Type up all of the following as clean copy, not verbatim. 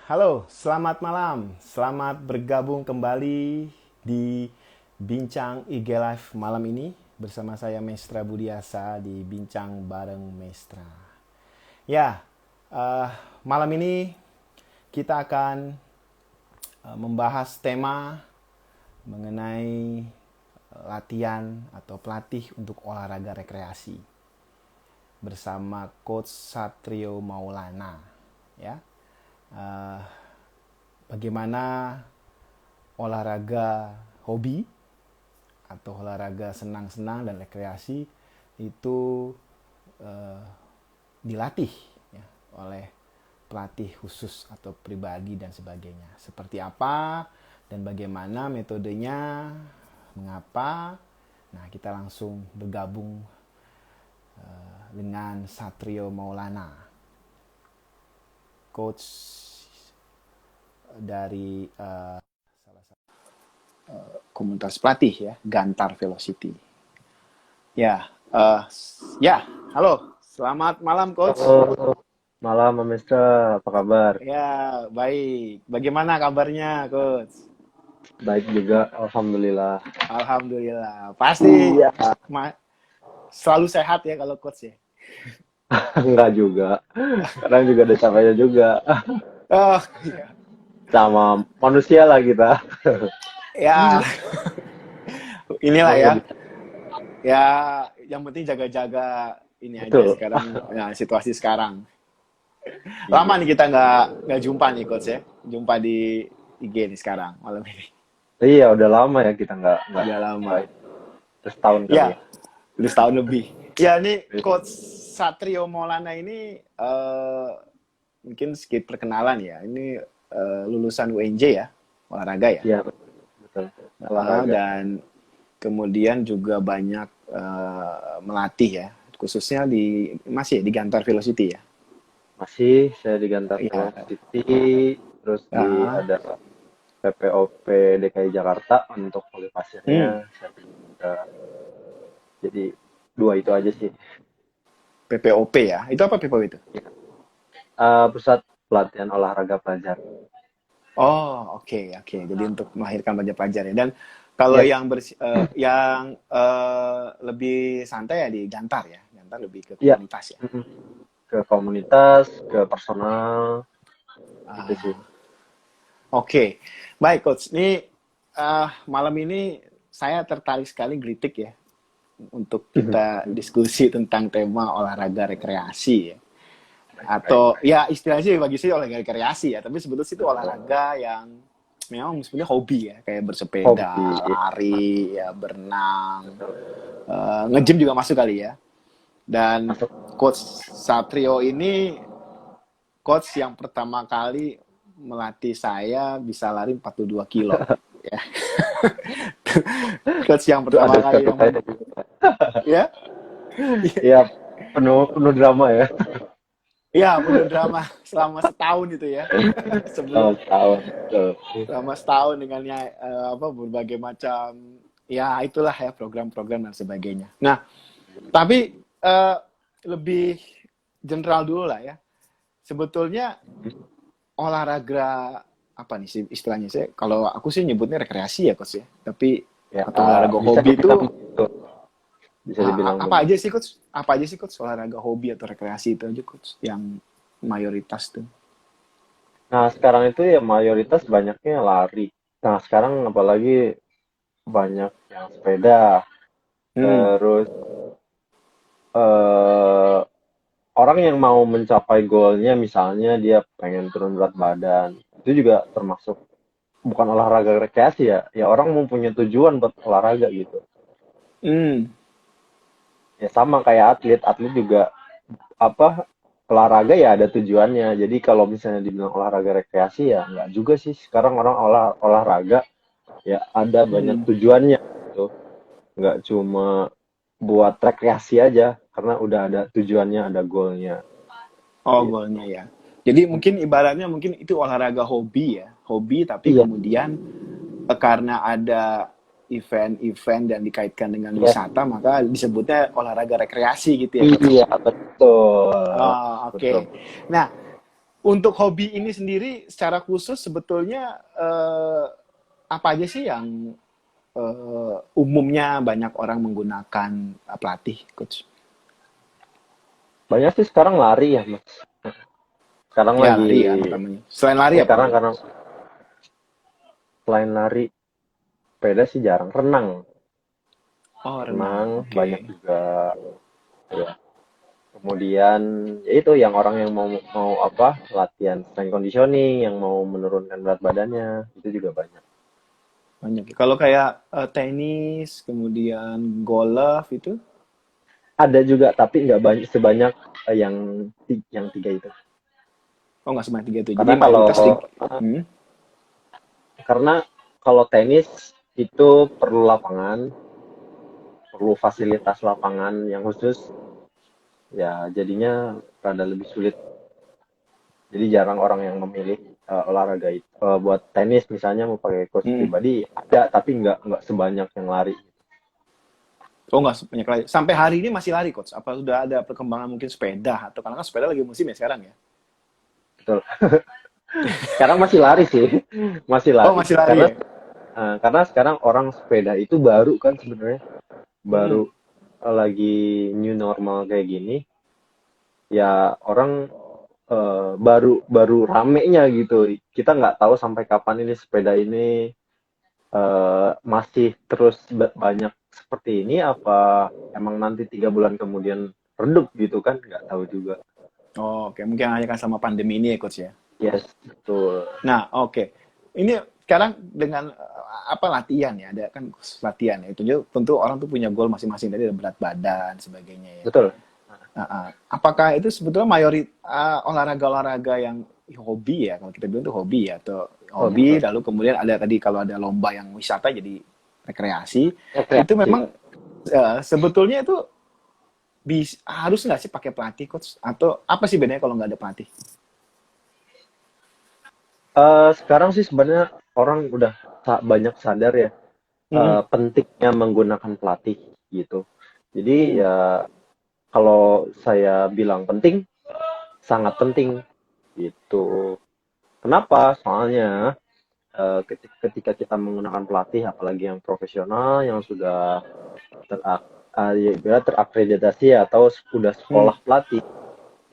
Halo, selamat malam. Selamat bergabung kembali di Bincang IG Live malam ini bersama saya Mestra Budiasa di Bincang Bareng Mestra. Ya, eh, malam ini kita akan membahas tema mengenai latihan atau pelatih untuk olahraga rekreasi bersama Coach Satrio Maulana. Ya, eh, bagaimana olahraga hobi atau olahraga senang-senang dan rekreasi itu eh, dilatih ya, oleh pelatih khusus atau pribadi dan sebagainya. Seperti apa dan bagaimana metodenya, mengapa? Nah, kita langsung bergabung dengan Satrio Maulana, coach dari komunitas pelatih ya, Gantar Velocity. Ya, ya, halo, selamat malam coach. Halo, malam Mas Mister, apa kabar? Ya, baik. Bagaimana kabarnya coach? Baik juga, Alhamdulillah. Alhamdulillah. Pasti Iya, selalu sehat ya kalau coach ya. enggak juga. Kadang juga ada capeknya juga. Oh, iya. Sama manusia lah kita. Ya, inilah Emang ya. nggak bisa. Ya, yang penting jaga-jaga ini aja Betul. sekarang, ya, situasi sekarang. Lama Iya. nih kita nggak jumpa nih coach ya. Jumpa di IG nih sekarang malam ini. Iya, udah lama ya kita nggak Udah lama. nggak terus tahun kali ya. Ya, udah setahun lebih. Ya, ini coach Satrio Maulana ini mungkin sedikit perkenalan ya. Ini lulusan UNJ ya, olahraga ya. Iya, betul. Olahraga. Dan kemudian juga banyak melatih ya, khususnya masih ya, di Gantar Velocity ya. Masih saya di Gantar Ya, City, terus di ah, ada PPOP DKI Jakarta untuk voli hmm, pasirnya. Saya juga, jadi dua itu aja sih. PPOP ya. Itu apa PPOP itu? Pusat pelatihan olahraga pelajar. Oh, oke, oke. Jadi untuk melahirkan pelajar-pelajar ya. Dan kalau Yes. yang lebih santai ya di Gantar ya. Gantar lebih ke Iya. komunitas ya. Mm-mm. Ke komunitas, ke personal, gitu sih. Ah, oke. Baik, coach. Ini malam ini saya tertarik sekali gelitik ya untuk kita diskusi tentang tema olahraga rekreasi ya. Baik. Atau ya istilahnya sih bagi saya olahraga rekreasi ya, tapi sebetulnya itu olahraga yang memang sebenarnya hobi ya, kayak bersepeda, Hobi. lari, ya berenang, Betul. nge-gym juga masuk kali ya. Dan Masuk. coach Satrio ini coach yang pertama kali melatih saya bisa lari 42 kilo ya. Coach yang Itu pertama ada kali yang ceritanya juga. ya. Iya, penuh penuh drama ya. Ya, penuh drama selama setahun itu ya. Sebelum Tahun. Betul. selama setahun dengannya apa berbagai macam ya itulah ya program-program dan sebagainya. Nah, tapi lebih general dulu lah ya. Sebetulnya olahraga apa nih sih istilahnya saya? Kalau aku sih nyebutnya rekreasi ya coach ya. Tapi Ya, atau olahraga bisa hobi itu dibilang begitu. Bisa dibilang apa aja begitu. sih coach? Apa aja sih coach olahraga hobi atau rekreasi itu aja coach yang mayoritas tuh. Nah, sekarang itu ya mayoritas banyaknya lari. Nah, sekarang apalagi banyak yang sepeda. Hmm. Terus eh orang yang mau mencapai goalnya, misalnya dia pengen turun berat badan, itu juga termasuk bukan olahraga rekreasi ya. Ya orang mau punya tujuan buat olahraga gitu. Hmm. Ya sama kayak atlet, atlet juga apa olahraga ya ada tujuannya. Jadi kalau misalnya dibilang olahraga rekreasi ya nggak juga sih. Sekarang orang olahraga ya ada banyak Hmm. tujuannya gitu. Nggak cuma buat rekreasi aja karena udah ada tujuannya, ada goalnya Oh, gitu. golnya ya. Jadi mungkin ibaratnya mungkin itu olahraga hobi ya. Hobi tapi Iya, kemudian karena ada event-event dan dikaitkan dengan iya, wisata maka disebutnya olahraga rekreasi gitu ya coach ya. iya, betul. Oh, oke. Betul. Nah, untuk hobi ini sendiri secara khusus sebetulnya apa aja sih yang umumnya banyak orang menggunakan pelatih, coach? Banyak sih sekarang lari ya, Mas. Sekarang Ya lagi lari ya namanya. Selain lari ya apa karena lagi? karena selain lari, sepeda sih jarang. Oh renang, Renang oke. banyak juga ya. Kemudian ya itu yang orang yang mau mau apa latihan strength conditioning, yang mau menurunkan berat badannya, itu juga banyak. Banyak. Kalau kayak tenis, kemudian golf itu, Ada juga tapi nggak banyak sebanyak yang tiga itu. oh nggak sebanyak tiga itu. Jadi Karena kalau mayoritas tiga. Hmm? karena kalau tenis itu perlu lapangan, perlu fasilitas lapangan yang khusus, ya jadinya rada lebih sulit. Jadi jarang orang yang memilih olahraga itu. Buat tenis misalnya mau pakai coach Hmm. pribadi ada, tapi nggak sebanyak yang lari. Oh nggak sebanyak lari. Sampai hari ini masih lari, coach? Apa sudah ada perkembangan mungkin sepeda? Atau karena kan sepeda lagi musim ya sekarang ya? Betul. Sekarang masih lari sih, masih Oh lari. masih lari Karena ya? karena sekarang orang sepeda itu baru kan sebenarnya, Hmm. baru lagi new normal kayak gini, ya orang baru baru ramenya gitu. Kita nggak tahu sampai kapan ini sepeda ini masih terus banyak seperti ini, apa emang nanti 3 bulan kemudian redup gitu kan, nggak tahu juga. Oh, oke. Mungkin hanya kan sama pandemi ini ya, coach ya? Yes, betul. Nah, oke. Ini sekarang dengan apa latihan ya? Ada kan latihan ya. Itu juga tentu orang tuh punya goal masing-masing. Tadi ada berat badan sebagainya ya. Betul. Apakah itu sebetulnya olahraga-olahraga yang hobi ya? Kalau kita bilang itu hobi ya, atau Oh, hobi. betul. Lalu kemudian ada tadi kalau ada lomba yang wisata jadi rekreasi. Itu Rekreasi. memang sebetulnya itu harus nggak sih pakai pelatih, coach? Atau apa sih bedanya kalau nggak ada pelatih? Sekarang sih sebenarnya orang udah banyak sadar ya Hmm. pentingnya menggunakan pelatih gitu. Jadi Hmm. ya kalau saya bilang penting, sangat penting gitu. Kenapa? Soalnya ketika kita menggunakan pelatih, apalagi yang profesional, yang sudah ya, terakreditasi atau sudah Hmm. sekolah pelatih,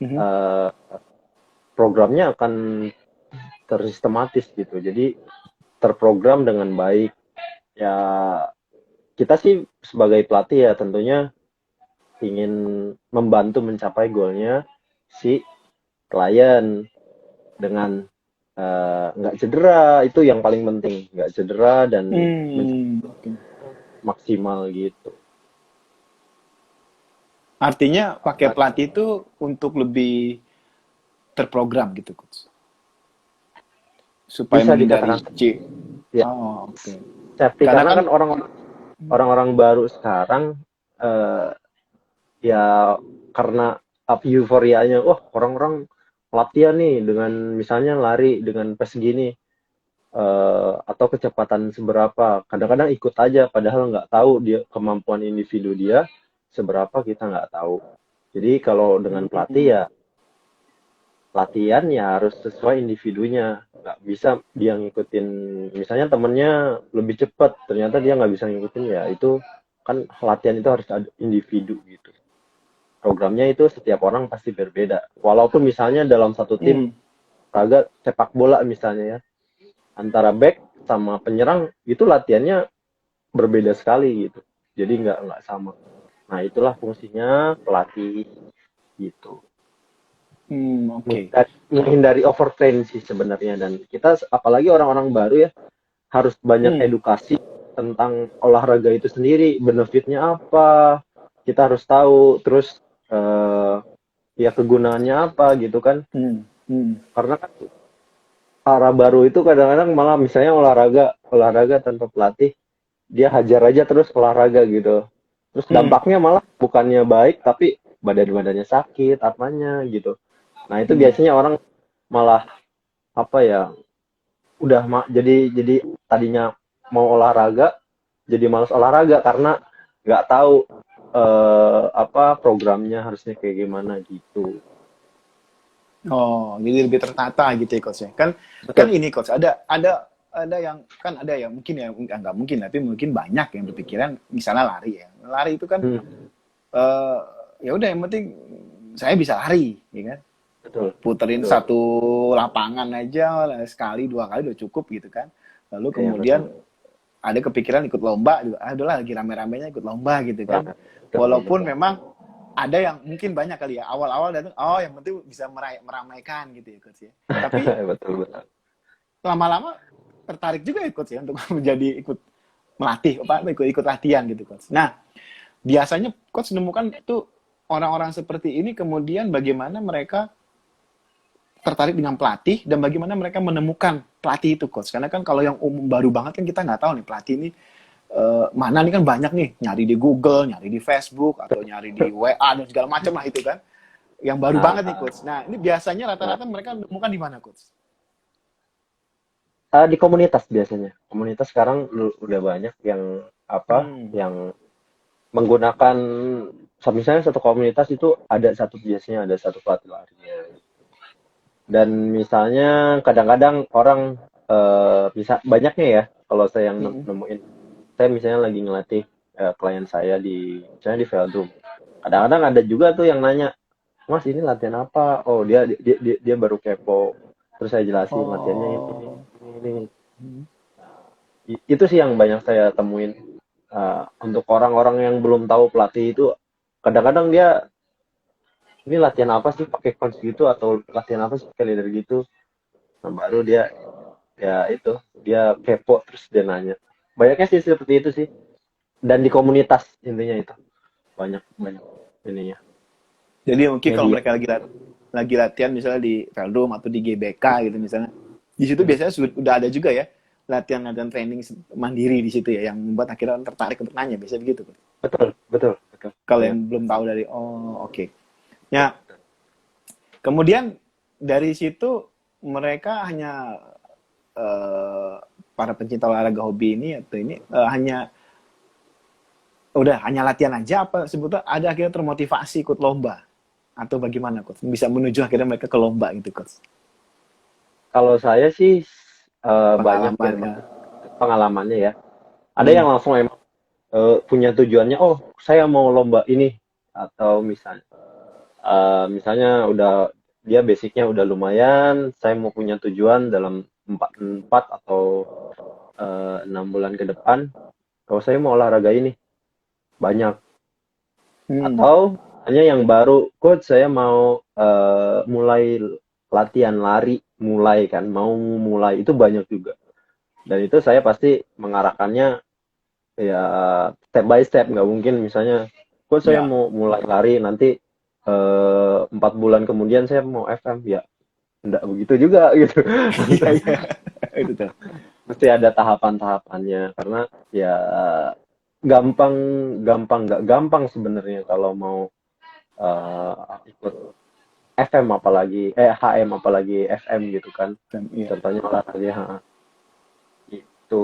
Mhm. eh, programnya akan tersistematis gitu. Jadi terprogram dengan baik. Ya kita sih sebagai pelatih ya tentunya ingin membantu mencapai goalnya si klien dengan nggak cedera, itu yang paling penting, nggak cedera dan Oke. maksimal gitu. Artinya pakai Karena pelatih itu untuk lebih terprogram gitu, coach. Supaya bisa menghindari dikatakan ya Oh, oke. safety, Karena karena kan kan orang-orang baru sekarang eh, ya karena euforianya, wah orang-orang latihan nih dengan misalnya lari dengan pace gini, atau kecepatan seberapa, kadang-kadang ikut aja padahal nggak tahu dia kemampuan individu dia seberapa, kita nggak tahu. Jadi kalau dengan pelatih hmm, ya latihan ya harus sesuai individunya, nggak bisa dia ngikutin misalnya temennya lebih cepat ternyata dia nggak bisa ngikutin, ya itu kan latihan itu harus ada individu gitu. Programnya itu setiap orang pasti berbeda. Walaupun misalnya dalam satu tim hmm, raga sepak bola misalnya ya, antara back sama penyerang itu latihannya berbeda sekali gitu. Jadi nggak sama. Nah itulah fungsinya pelatih gitu. oke. Menghindari overtrain sih sebenarnya, dan kita apalagi orang-orang baru ya harus banyak Hmm, edukasi tentang olahraga itu sendiri, benefitnya apa, kita harus tahu, terus ya kegunaannya apa gitu kan. hmm, hmm, Karena kan arah baru itu kadang-kadang malah misalnya olahraga olahraga tanpa pelatih, dia hajar aja terus olahraga gitu, terus hmm, dampaknya malah bukannya baik tapi badannya sakit apanya gitu. Nah itu hmm. biasanya orang malah apa ya, udah jadi tadinya mau olahraga jadi malas olahraga karena nggak tahu apa programnya harusnya kayak gimana gitu. Oh, jadi lebih tertata gitu ya coach ya. Kan Betul. ini coach, ada yang kan ada yang mungkin ya nggak mungkin tapi mungkin banyak yang berpikiran misalnya lari ya. Lari itu kan Hmm, eh ya udah yang penting saya bisa lari, ya kan? betul, Puterin betul. satu lapangan aja sekali dua kali udah cukup gitu kan. Lalu Iya, kemudian betul. ada kepikiran ikut lomba juga. Ah, udahlah lagi rame-ramenya ikut lomba gitu kan. Banget. Betul, Walaupun betul. memang ada yang mungkin banyak kali ya awal-awal datang oh yang penting bisa meramaikan gitu ya coach ya. Tapi Betul, betul. lama-lama tertarik juga ya coach ya untuk menjadi ikut melatih apa ikut latihan gitu coach. Nah, biasanya coach menemukan tuh orang-orang seperti ini kemudian bagaimana mereka tertarik dengan pelatih dan bagaimana mereka menemukan pelatih itu coach. Karena kan kalau yang umum baru banget kan kita nggak tahu nih pelatih ini mana nih kan banyak nih nyari di Google, nyari di Facebook atau nyari di WA dan segala macam lah itu kan. Yang baru Nah, banget nih coach. Nah, ini biasanya nah, rata-rata mereka menemukan di mana coach? di komunitas biasanya. Komunitas sekarang udah banyak yang apa? Hmm. Yang menggunakan misalnya satu komunitas itu ada satu biasanya ada satu pelatih larinya. Dan misalnya kadang-kadang orang bisa banyaknya ya kalau saya yang Hmm. nemuin. Saya misalnya lagi ngelatih klien saya di misalnya di Veldrum. Kadang-kadang ada juga tuh yang nanya, Mas ini latihan apa? Oh dia baru kepo. Terus saya jelasin latihannya Oh. ini. Hmm. Itu sih yang banyak saya temuin. Untuk orang-orang yang belum tahu pelatih itu, kadang-kadang dia ini latihan apa sih pakai coach gitu atau latihan apa sih pakai leader gitu. Nah, baru dia ya itu dia kepo terus dia nanya. Banyaknya sih seperti itu sih. Dan di komunitas intinya itu banyak banyak ininya Jadi mungkin kalau media. mereka lagi latihan misalnya di Veldom atau di GBK gitu misalnya, di situ biasanya udah ada juga ya latihan-latihan training mandiri di situ ya yang membuat akhirnya orang tertarik untuk nanya biasanya begitu. Betul, betul, betul. Kalau Banyak. yang belum tahu dari oh oke. Betul, Ya, betul. kemudian dari situ mereka hanya eh, para pencinta olahraga hobi ini atau ini hanya udah hanya latihan aja apa sebetulnya ada akhirnya termotivasi ikut lomba atau bagaimana coach bisa menuju akhirnya mereka ke lomba gitu coach Kalau saya sih banyak yang pengalamannya. pengalamannya ya. Ada yang Hmm. langsung emang punya tujuannya, oh saya mau lomba ini atau misalnya udah dia basicnya udah lumayan, saya mau punya tujuan dalam 4 atau 6 bulan ke depan, kalau saya mau olahraga ini banyak. Hmm. Atau hanya yang baru, coach saya mau mulai latihan lari, mulai kan, mau mulai itu banyak juga. Dan itu saya pasti mengarahkannya ya step by step, nggak mungkin misalnya, coach saya Ya. mau mulai lari nanti 4 bulan kemudian saya mau FM ya, enggak begitu juga gitu. Iya iya itu tuh. Mesti ada tahapan-tahapannya karena ya gampang gampang nggak gampang sebenarnya kalau mau ikut FM apalagi HM apalagi FM gitu kan. Dan, iya. Contohnya olahraga itu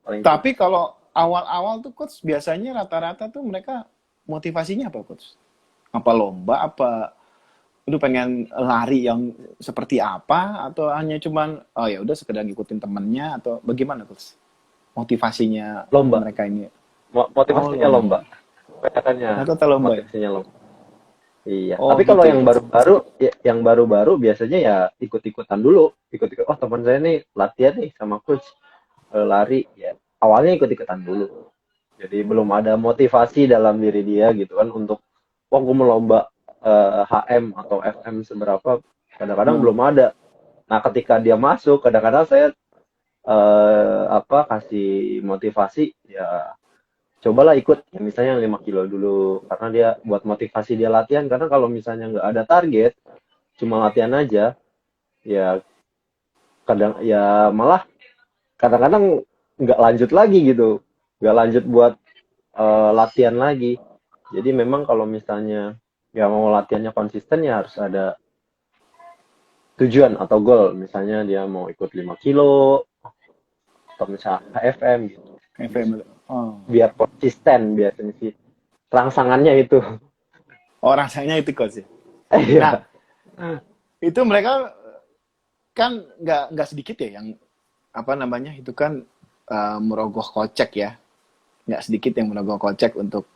paling sih. Tapi kalau awal-awal tuh coach biasanya rata-rata tuh mereka motivasinya apa coach? Apa lomba apa lu pengen lari yang seperti apa atau hanya cuman oh ya udah sekedar ngikutin temennya atau bagaimana coach motivasinya Lomba, mereka ini. Oh motivasinya lomba. lomba. Kebanyakannya Rata-rata lomba ya. motivasinya lomba. Iya, Oh tapi kalau gitu ya coach. yang baru-baru biasanya ya ikut-ikutan dulu, ikut-ikut. Oh teman saya nih latihan nih sama coach lari, ya awalnya ikut-ikutan dulu. Jadi belum ada motivasi dalam diri dia gitu kan untuk, wah gue mau lomba HM atau FM seberapa, kadang-kadang Hmm. belum ada. Nah ketika dia masuk, kadang-kadang saya kasih motivasi, ya cobalah ikut ya misalnya 5 kilo dulu karena dia buat motivasi dia latihan, karena kalau misalnya nggak ada target cuma latihan aja ya kadang ya malah kadang-kadang nggak lanjut lagi gitu, nggak lanjut buat latihan lagi. Jadi memang kalau misalnya ya mau latihannya konsisten ya harus ada tujuan atau goal, misalnya dia mau ikut 5 kilo atau misalnya HFM gitu. FM. Oh. Biar konsisten biasanya sih rangsangannya itu. Oh rasanya itu coach ya. Nah, Iya. itu mereka kan nggak sedikit ya yang apa namanya itu kan merogoh kocek ya, nggak sedikit yang merogoh kocek untuk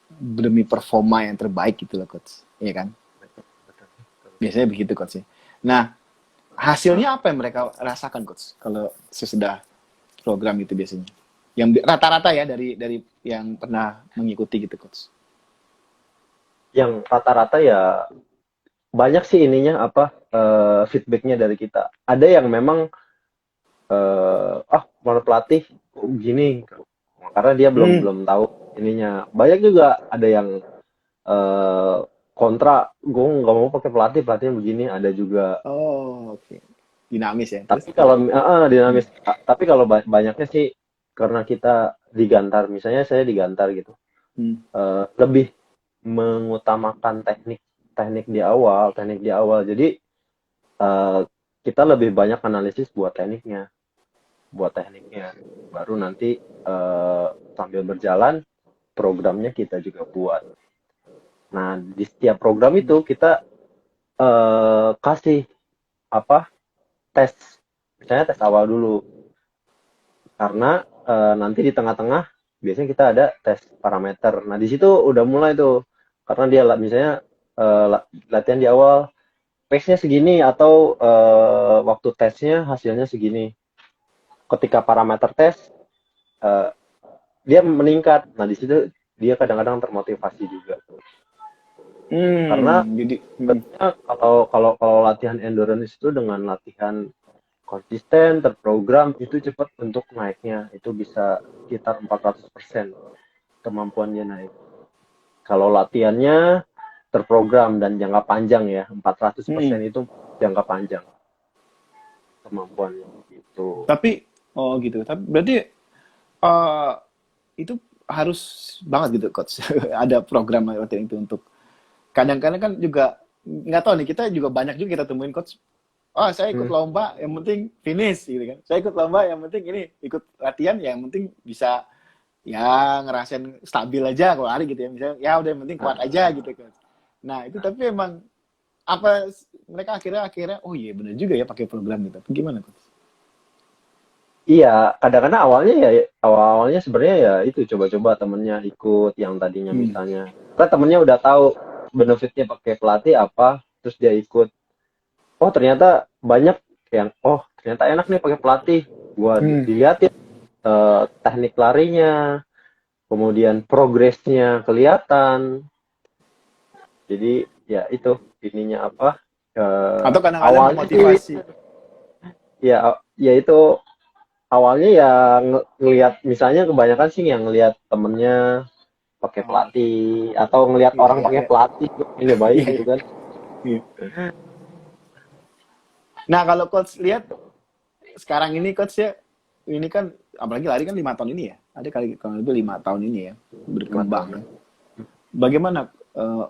demi performa yang terbaik gitu loh coach, iya kan? Betul, betul, betul. Biasanya begitu coach ya. Nah, hasilnya apa yang mereka rasakan coach kalau sesudah program itu biasanya? Yang rata-rata ya dari yang pernah mengikuti gitu coach. Yang rata-rata ya banyak sih ininya apa feedbacknya dari kita. Ada yang memang menurut pelatih kok gini karena dia belum Hmm. belum tahu ininya. Banyak juga ada yang eh, kontra, gue nggak mau pakai pelatih, pelatihnya begini. Ada juga. Oh, oke. Dinamis ya. Terus? Tapi kalau Hmm. dinamis, tapi kalau banyaknya sih karena kita digantar, misalnya saya digantar gitu, Hmm. lebih mengutamakan teknik di awal. Jadi eh, kita lebih banyak analisis buat tekniknya. Baru nanti sambil berjalan programnya kita juga buat. Nah, di setiap program itu kita kasih apa tes, misalnya tes awal dulu, karena nanti di tengah-tengah biasanya kita ada tes parameter. Nah, di situ udah mulai tuh, karena dia misalnya latihan di awal pace-nya segini atau waktu tesnya hasilnya segini. Ketika parameter tes eh, dia meningkat. Nah, di situ dia kadang-kadang termotivasi juga. Karena Jadi sebenarnya kalau latihan endurance itu dengan latihan konsisten, terprogram, itu cepat untuk naiknya. Itu bisa sekitar 400% kemampuan dia naik. Kalau latihannya terprogram dan jangka panjang ya, 400% hmm. itu jangka panjang kemampuannya. Gitu. Tapi oh gitu. Tapi berarti eh itu harus banget gitu coach. Ada program latihan itu untuk kadang-kadang kan juga nggak tahu nih kita juga banyak juga kita temuin coach. Oh, saya ikut Hmm. lomba, yang penting finish gitu kan. Saya ikut lomba, yang penting ini ikut latihan, yang penting bisa ya ngerasain stabil aja kalau lari gitu ya. Misalnya ya udah yang penting kuat aja Nah, gitu kan. Nah, itu tapi emang apa mereka akhirnya akhirnya oh iya benar juga ya pakai program gitu. Gimana coach? iya, kadang-kadang awalnya sebenarnya ya itu coba-coba temennya ikut yang tadinya Hmm. misalnya. Karena temennya udah tahu benefitnya pakai pelatih apa, terus dia ikut. Oh ternyata banyak yang ternyata enak nih pakai pelatih. Gua Hmm. dilihatin teknik larinya, kemudian progresnya kelihatan. Jadi ya itu ininya apa? Atau kadang-kadang Awalnya sih memotivasi. ya itu awalnya ya ngelihat misalnya kebanyakan sih yang ngelihat temennya pakai Oh, pelatih atau ngelihat iya orang iya pakai iya. pelatih ini baik Iya gitu iya. kan. Iya. Nah, kalau coach lihat sekarang ini coach ya, ini kan apalagi lari kan 5 tahun ini ya. Ada kali kalau lebih 5 tahun ini ya 5 tahun. berkembang ya. Bagaimana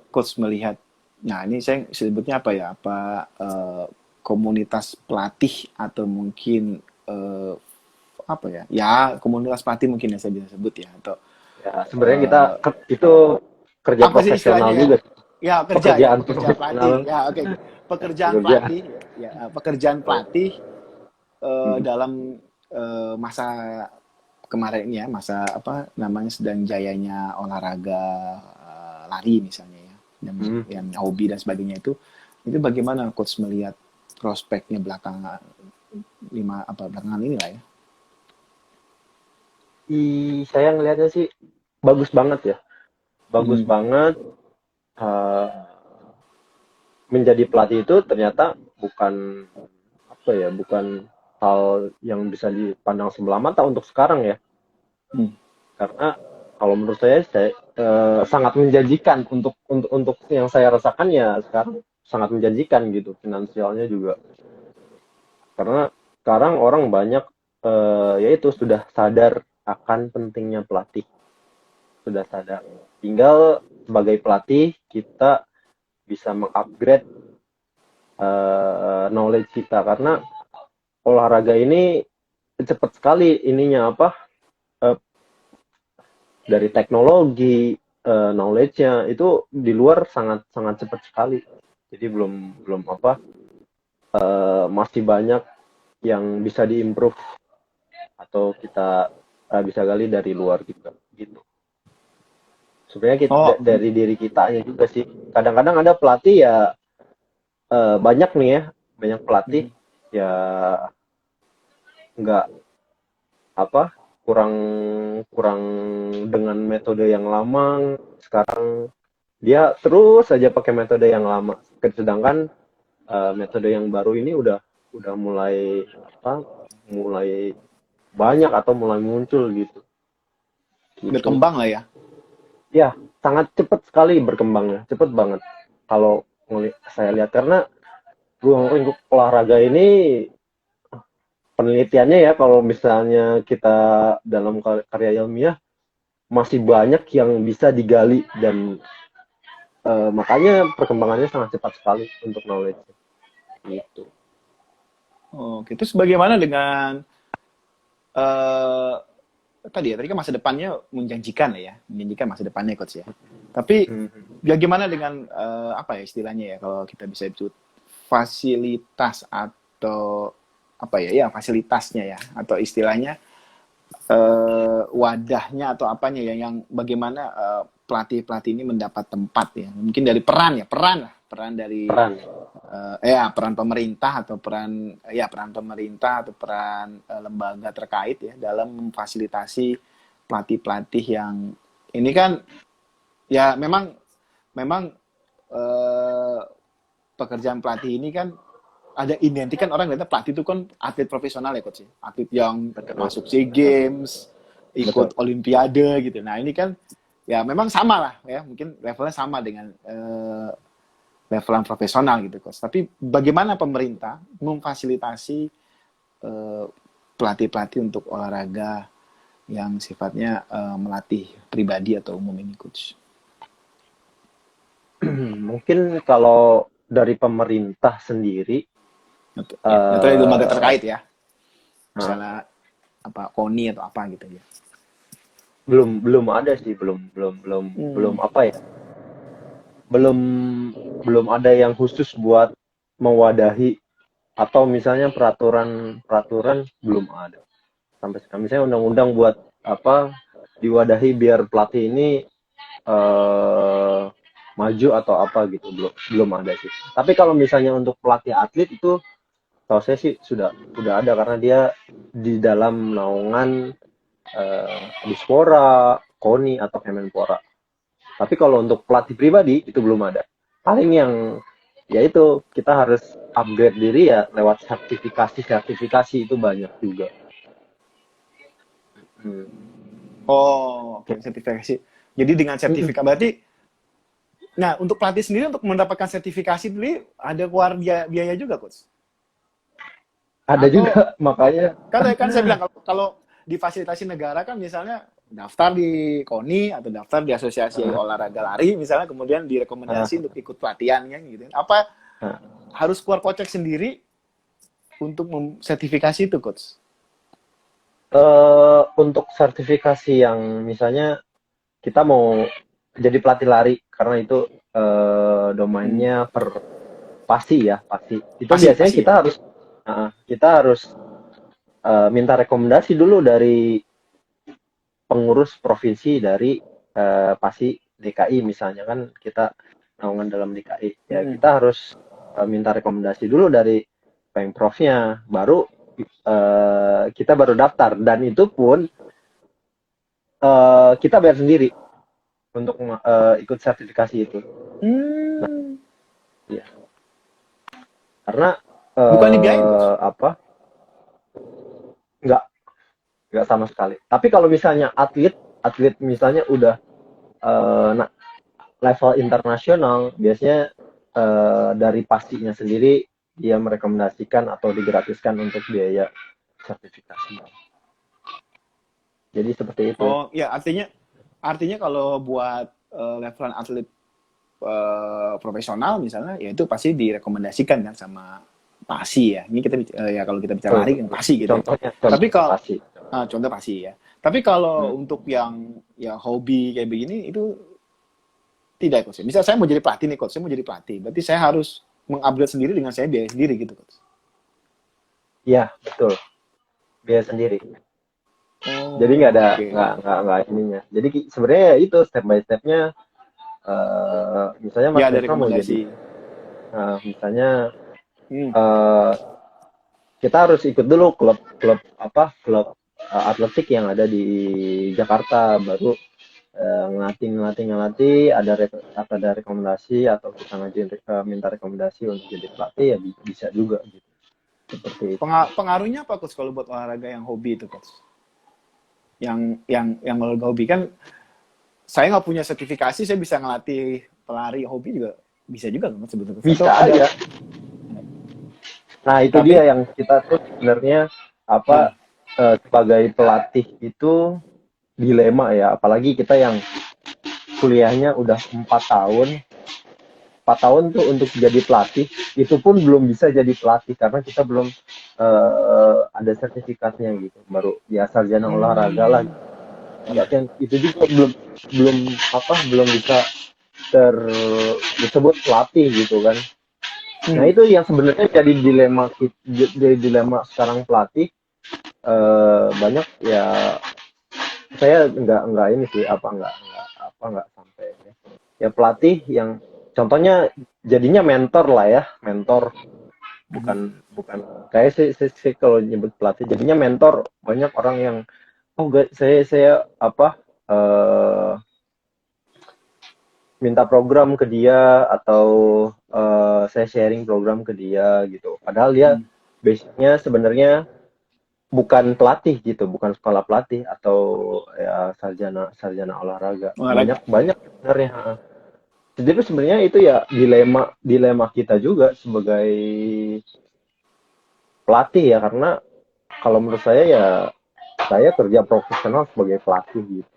coach melihat? Nah, ini saya sebutnya apa ya? Apa komunitas pelatih atau mungkin apa ya? Ya komunitas pelatih mungkin yang saya bisa sebut ya atau Ya sebenarnya kita eh, itu kerja apa sih profesional istilahnya ya? juga, Ya kerja ya, pekerjaan pekerjaan pelatih. profesional. Ya oke, oke. Pekerjaan Pekerjaan. pelatih ya, pekerjaan pelatih dalam masa kemarin ini ya, masa apa namanya sedang jayanya olahraga lari misalnya ya, Hmm. yang hobi dan sebagainya itu bagaimana coach melihat prospeknya belakangan belakangan ini lah ya. Saya ngelihatnya sih bagus banget ya, bagus Hmm. banget. eh, Menjadi pelatih itu ternyata bukan apa ya, bukan hal yang bisa dipandang sebelah mata untuk sekarang ya. Hmm. Karena kalau menurut saya sangat menjanjikan untuk yang saya rasakan ya sekarang sangat menjanjikan gitu finansialnya juga. Karena sekarang orang banyak yaitu sudah sadar akan pentingnya pelatih, sudah sadar. Tinggal sebagai pelatih kita bisa mengupgrade knowledge kita karena olahraga ini cepat sekali ininya apa eh, dari teknologi knowledge-nya itu di luar sangat sangat cepat sekali. Jadi belum belum apa masih banyak yang bisa diimprove atau kita bisa gali dari luar juga gitu. Sebenarnya Oh, dari diri kitanya juga sih. Kadang-kadang ada pelatih ya banyak nih ya, banyak pelatih mm, ya nggak apa kurang kurang dengan metode yang lama. Sekarang dia terus saja pakai metode yang lama. Sedangkan metode yang baru ini udah mulai apa mulai banyak atau mulai muncul gitu gitu berkembang lah ya. ya sangat cepat sekali berkembangnya cepat banget kalau saya lihat karena ruang lingkup olahraga ini penelitiannya ya kalau misalnya kita dalam karya ilmiah masih banyak yang bisa digali dan makanya perkembangannya sangat cepat sekali untuk knowledge gitu. Oke, terus bagaimana dengan eh tadi ya, tadi kan masa depannya menjanjikan lah ya, menjanjikan masa depannya coach ya. Tapi Hmm. bagaimana dengan apa ya istilahnya ya kalau kita bisa sebut fasilitas atau apa ya, ya fasilitasnya ya atau istilahnya wadahnya atau apanya ya yang bagaimana pelatih-pelatih ini mendapat tempat ya. Mungkin dari peran ya, peran lah, peran dari Peran. ya peran pemerintah atau peran pemerintah atau peran lembaga terkait ya dalam memfasilitasi pelatih-pelatih yang ini kan ya memang memang eh, pekerjaan pelatih ini kan ada identik kan orang lihatnya pelatih itu kan atlet profesional ya coach ya. Atlet yang Betul. masuk SEA Games, Betul. ikut Olimpiade gitu. Nah ini kan ya memang sama lah ya mungkin levelnya sama dengan levelan profesional gitu coach. Tapi bagaimana pemerintah memfasilitasi eh, pelatih-pelatih untuk olahraga yang sifatnya melatih pribadi atau umum ini coach? Mungkin kalau dari pemerintah sendiri Ya, atau dari lembaga eh terkait ya, nah, misalnya apa KONI atau apa gitu ya. belum belum ada sih belum belum belum belum Hmm. apa ya belum belum ada yang khusus buat mewadahi atau misalnya peraturan peraturan belum ada sampai sekarang misalnya undang-undang buat apa diwadahi biar pelatih ini eh, maju atau apa gitu belum belum ada sih tapi kalau misalnya untuk pelatih atlet itu tahu saya sih sudah ada karena dia di dalam naungan Dispora, KONI atau Kemenpora. Tapi kalau untuk pelatih pribadi itu belum ada. Paling yang yaitu kita harus upgrade diri ya lewat sertifikasi itu banyak juga. Hmm. Oh, oke, sertifikasi. Jadi dengan sertifikat berarti, nah untuk pelatih sendiri untuk mendapatkan sertifikasi sendiri ada keluar biaya juga, coach. Ada Atau juga makanya kan saya bilang kalau difasilitasi negara kan misalnya daftar di KONI atau daftar di Asosiasi uh, Olahraga Lari misalnya kemudian direkomendasi untuk ikut pelatihan kan gitu. Apa uh, harus keluar kocek sendiri untuk sertifikasi itu, coach? untuk sertifikasi yang misalnya kita mau jadi pelatih lari karena itu Hmm, domainnya per pasti ya pasti itu pasti biasanya pasti ya. kita harus minta rekomendasi dulu dari pengurus provinsi dari PASI DKI misalnya kan kita naungan dalam DKI ya Hmm. kita harus minta rekomendasi dulu dari pemprovnya baru kita baru daftar dan itu pun kita bayar sendiri untuk ikut sertifikasi itu Hmm. ya karena Bukan dibiayain, coach. apa nggak nggak sama sekali tapi kalau misalnya atlet atlet misalnya udah nah, level internasional biasanya dari pastinya sendiri dia merekomendasikan atau digratiskan untuk biaya sertifikasi. Jadi seperti itu. Oh, ya artinya kalau buat levelan atlet profesional misalnya, ya itu pasti direkomendasikan kan sama PASI ya. Ini kita ya kalau kita bicara Betul, lari kan betul. PASI gitu ya. Contohnya, Tapi contohnya kalau pasti. contoh PASI ya. Tapi kalau Hmm. untuk yang hobi kayak begini itu tidak coach. Misal saya mau jadi pelatih nih coach, saya mau jadi pelatih, berarti saya harus mengupgrade sendiri dengan saya biaya sendiri gitu coach. Iya, betul. Biaya sendiri. Jadi nggak Oh, ada oke. nggak ininya. Jadi sebenarnya itu step by stepnya. Misalnya Mas Ya ada Vespa mau jadi, rekomendasi. misalnya Hmm. eh, kita harus ikut dulu klub atletik yang ada di Jakarta, baru ngelatih ada rekomendasi atau kita minta rekomendasi untuk jadi pelatih ya bisa juga gitu, seperti itu. Pengaruhnya apa coach kalau buat olahraga yang hobi itu coach? Yang olahraga hobi kan saya nggak punya sertifikasi, saya bisa ngelatih pelari hobi juga bisa juga kan sebetulnya. Bisa Atau ada aja. Nah, itu dia tapi yang kita tuh sebenarnya nah, sebagai pelatih itu dilema ya, apalagi kita yang kuliahnya udah 4 tahun tuh untuk jadi pelatih, itu pun belum bisa jadi pelatih karena kita belum ada sertifikatnya gitu, baru ya sarjana olahraga lah. ya. Yang itu juga belum belum bisa ter disebut pelatih gitu kan. Nah, Hmm. itu yang sebenarnya jadi dilema sekarang pelatih. Banyak ya, saya nggak ini sih, nggak sampai ya pelatih yang contohnya jadinya mentor lah ya, mentor, bukan bukan kayak sih kalau nyebut pelatih jadinya mentor. Banyak orang yang oh enggak, saya eh, minta program ke dia atau saya sharing program ke dia gitu, padahal dia Hmm. basicnya sebenarnya bukan pelatih gitu, bukan sekolah pelatih atau ya sarjana sarjana olahraga. Olahraga. Banyak banyak sebenarnya. Jadi sebenarnya itu ya dilema dilema kita juga sebagai pelatih ya, karena kalau menurut saya ya saya kerja profesional sebagai pelatih gitu.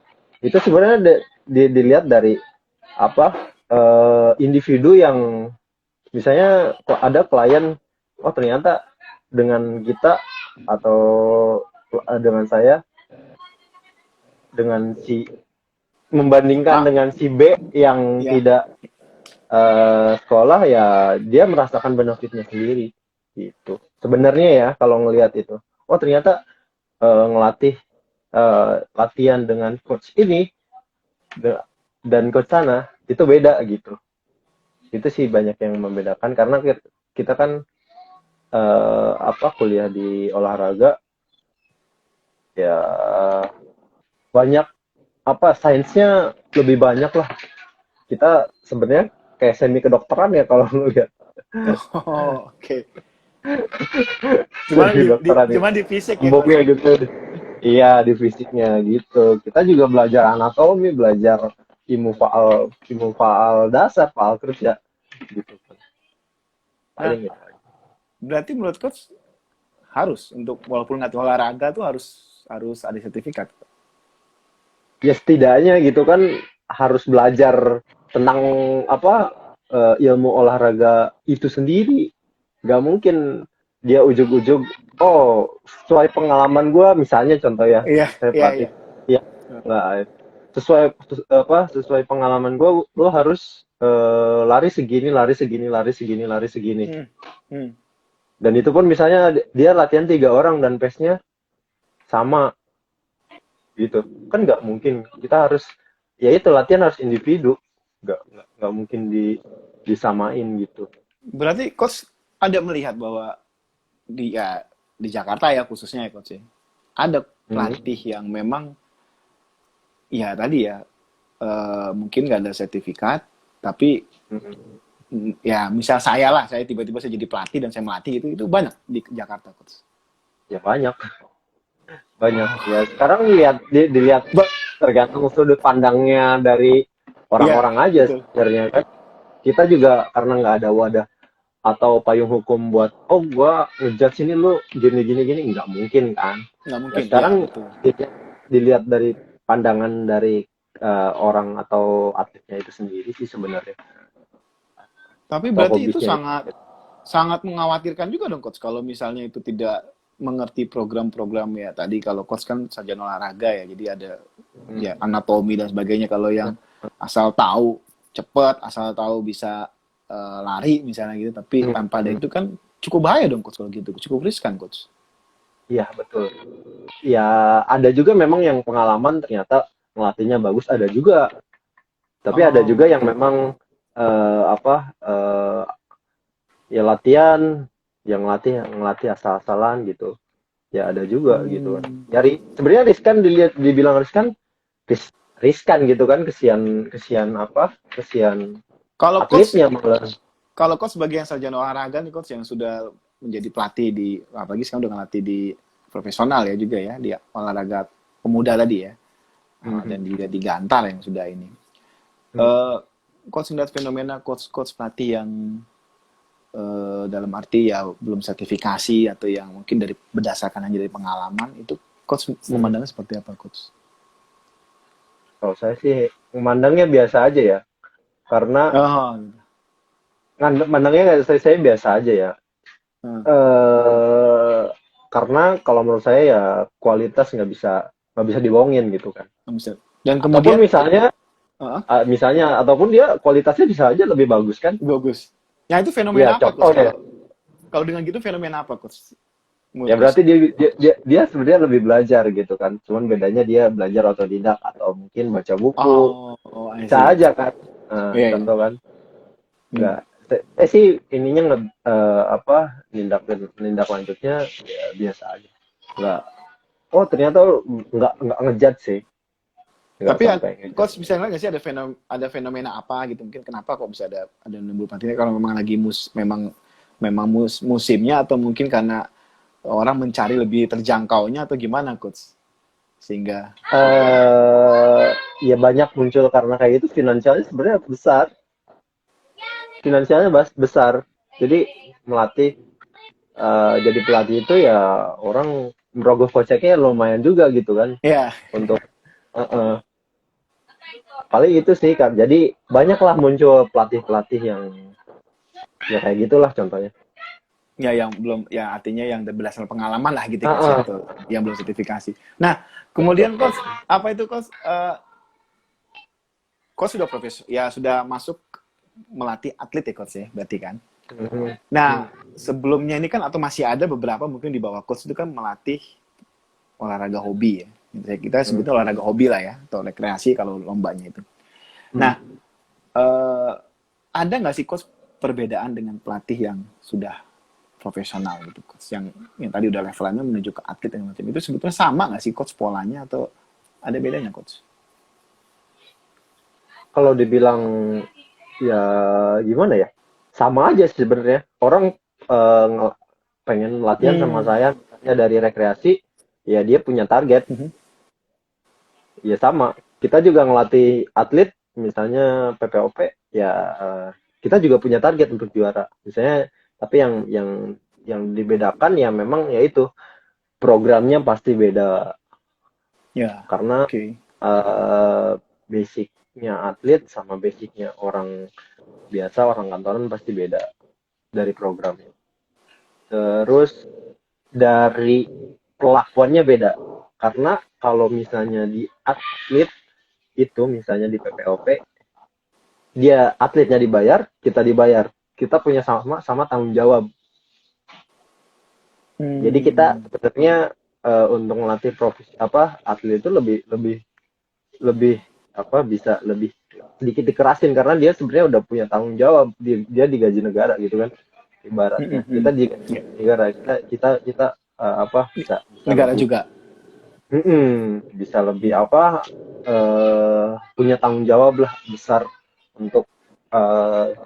Itu sebenarnya dilihat dari individu yang misalnya kok ada klien, oh ternyata dengan kita atau dengan saya, dengan si membandingkan Ah, dengan si B yang ya. tidak sekolah, ya dia merasakan benefitnya sendiri gitu. Sebenarnya ya kalau ngelihat itu, oh ternyata ngelatih latihan dengan coach ini dan coach sana itu beda gitu. Itu sih banyak yang membedakan karena kita kan kuliah di olahraga ya, banyak sainsnya lebih banyak lah. Kita sebenarnya kayak semi kedokteran ya kalau ngelihat. Oh, oke. Semi kedokteran ya, Cuman di fisik ya coach emboknya ya. gitu. Iya, di fisiknya gitu. Kita juga belajar anatomi, belajar ilmu faal dasar, faal kerja gitu kan. Nah, Paling gitu. berarti menurut coach harus untuk walaupun nggak tahu olahraga tuh harus harus ada sertifikat. Ya setidaknya gitu kan, harus belajar tentang ilmu olahraga itu sendiri. Gak mungkin dia ujug-ujug, oh sesuai pengalaman gue misalnya, contoh ya, Iya, saya iya, pelatih iya. ya, nggak sesuai pengalaman gue, lo harus lari segini, lari segini, lari segini, lari segini. Hmm. Hmm. Dan itu pun misalnya dia latihan 3 orang dan pace-nya sama gitu, kan nggak mungkin. Kita harus, ya itu, latihan harus individu, nggak mungkin disamain gitu. Berarti coach ada melihat bahwa di Jakarta ya khususnya ya coach ya. Ada Hmm. pelatih yang memang ya tadi ya mungkin nggak ada sertifikat tapi Hmm. ya misal saya tiba-tiba saya jadi pelatih dan saya melatih itu banyak di Jakarta coach. Ya banyak banyak Oh, ya, sekarang dilihat tergantung sudut pandangnya dari iya orang-orang aja betul. sebenarnya kan. Kita juga karena nggak ada wadah atau payung hukum buat, oh gua ngejudge sini lu gini gini gini, nggak mungkin kan. Nggak Ya mungkin, ya sekarang betul. dilihat dari pandangan dari orang atau atletnya itu sendiri sih sebenarnya, Tapi atau berarti itu hobisnya itu. sangat sangat mengkhawatirkan juga dong coach kalau misalnya itu tidak mengerti program-program ya tadi kalau coach kan sarjana olahraga ya jadi ada Hmm. ya anatomi dan sebagainya kalau yang asal tahu cepet, asal tahu bisa lari misalnya gitu, tapi tanpa ada itu kan cukup bahaya dong coach kalau gitu, cukup riskan coach. Iya, betul. Ya, ada juga memang yang pengalaman ternyata ngelatihnya bagus, ada juga. Tapi ada juga Oh, yang oke. memang ya latihan, yang ngelatih asal-asalan gitu. Ya ada juga gitu kan. Hmm. Nyari sebenarnya riskan, dibilang riskan, riskan gitu kan, kesian kesian apa? Kesian Kalau coach atletnya malah. Kalau coach sebagai yang sarjana olahraga nih coach yang sudah menjadi pelatih di apalagi sekarang udah ngelatih di profesional ya juga ya di olahraga pemuda tadi ya. Dan Mhm. juga di Gantar yang sudah ini. Mhm. Coach melihat fenomena coach pelatih yang dalam arti ya belum sertifikasi atau yang mungkin dari berdasarkan hanya dari pengalaman itu coach Mhm. memandangnya seperti apa coach? Kalau saya sih memandangnya biasa aja ya, karena Oh, mandangnya saya biasa aja ya. uh, eh karena kalau menurut saya ya kualitas nggak bisa dibohongin gitu kan. bisa. Dan Ataupun kemudian uh, misalnya ataupun dia kualitasnya bisa aja lebih bagus kan? bagus. Ya itu Ya fenomena apa coach? contoh ya. Kalau kalau dengan gitu fenomena apa coach? Ya Menurut coach? berarti dia sebenarnya lebih belajar gitu kan. Cuman bedanya dia belajar otodidak atau mungkin baca buku. Oh, oh, I Bisa see. aja kan. Nah, Iya, iya. contoh kan. Hmm. Nggak. Saya sih ininya apa nindak lanjutnya ya biasa aja. Nggak. Oh ternyata nggak ngejudge sih. Nggak Tapi sampai coach ngejudge. bisa nggak sih ada fenomena apa gitu mungkin kenapa kok bisa ada nembul pantinnya kalau memang lagi musimnya atau mungkin karena orang mencari lebih terjangkaunya atau gimana coach sehingga eh Ya banyak muncul karena kayak gitu, finansialnya sebenarnya besar. Finansialnya besar. Jadi melatih jadi pelatih itu ya orang merogoh koceknya lumayan juga gitu kan ya untuk eh, eh, paling itu sih kan. Jadi banyaklah muncul pelatih-pelatih yang ya kayak gitulah contohnya. ya yang belum ya artinya yang berdasarkan pengalaman lah gitu coach ya Heeh, atau yang belum sertifikasi. Nah betul. kemudian coach apa itu coach coach sudah ya sudah masuk melatih atlet ya coach ya berarti kan. Mhm, mhm, Nah sebelumnya ini kan atau masih ada beberapa mungkin di bawah coach itu kan melatih olahraga hobi ya. Kita mhm, sebutnya olahraga hobi lah ya, atau rekreasi kalau lombanya itu. mhm. Nah, ada nggak sih coach perbedaan dengan pelatih yang sudah profesional gitu, coach yang tadi udah levelnya menuju ke atlet dan macam itu sebetulnya sama nggak sih coach polanya atau ada bedanya coach? Kalau dibilang ya gimana ya? Sama aja sih sebenarnya. Orang pengen latihan sama Hmm. saya misalnya dari rekreasi, ya dia punya target. Mhm. Ya sama. Kita juga ngelatih atlet misalnya PPOP, ya kita juga punya target untuk juara. Misalnya tapi yang dibedakan ya memang yaitu programnya pasti beda Ya, karena oke. basicnya atlet sama basicnya orang biasa, orang kantoran pasti beda dari programnya. Terus dari pelakuannya beda. Karena kalau misalnya di atlet itu misalnya di PPOP, dia atletnya dibayar, kita dibayar. Kita punya sama sama tanggung jawab. Jadi kita Hmm. sebenarnya untuk melatih profesi apa atlet itu lebih lebih lebih apa bisa lebih sedikit dikerasin karena dia sebenarnya udah punya tanggung jawab. Dia digaji negara gitu kan. Ibaratnya Mhm, kita mhm. digaji Ya. negara, kita apa bisa bisa Negara lebih juga. bisa lebih apa punya tanggung jawab lah besar untuk eh,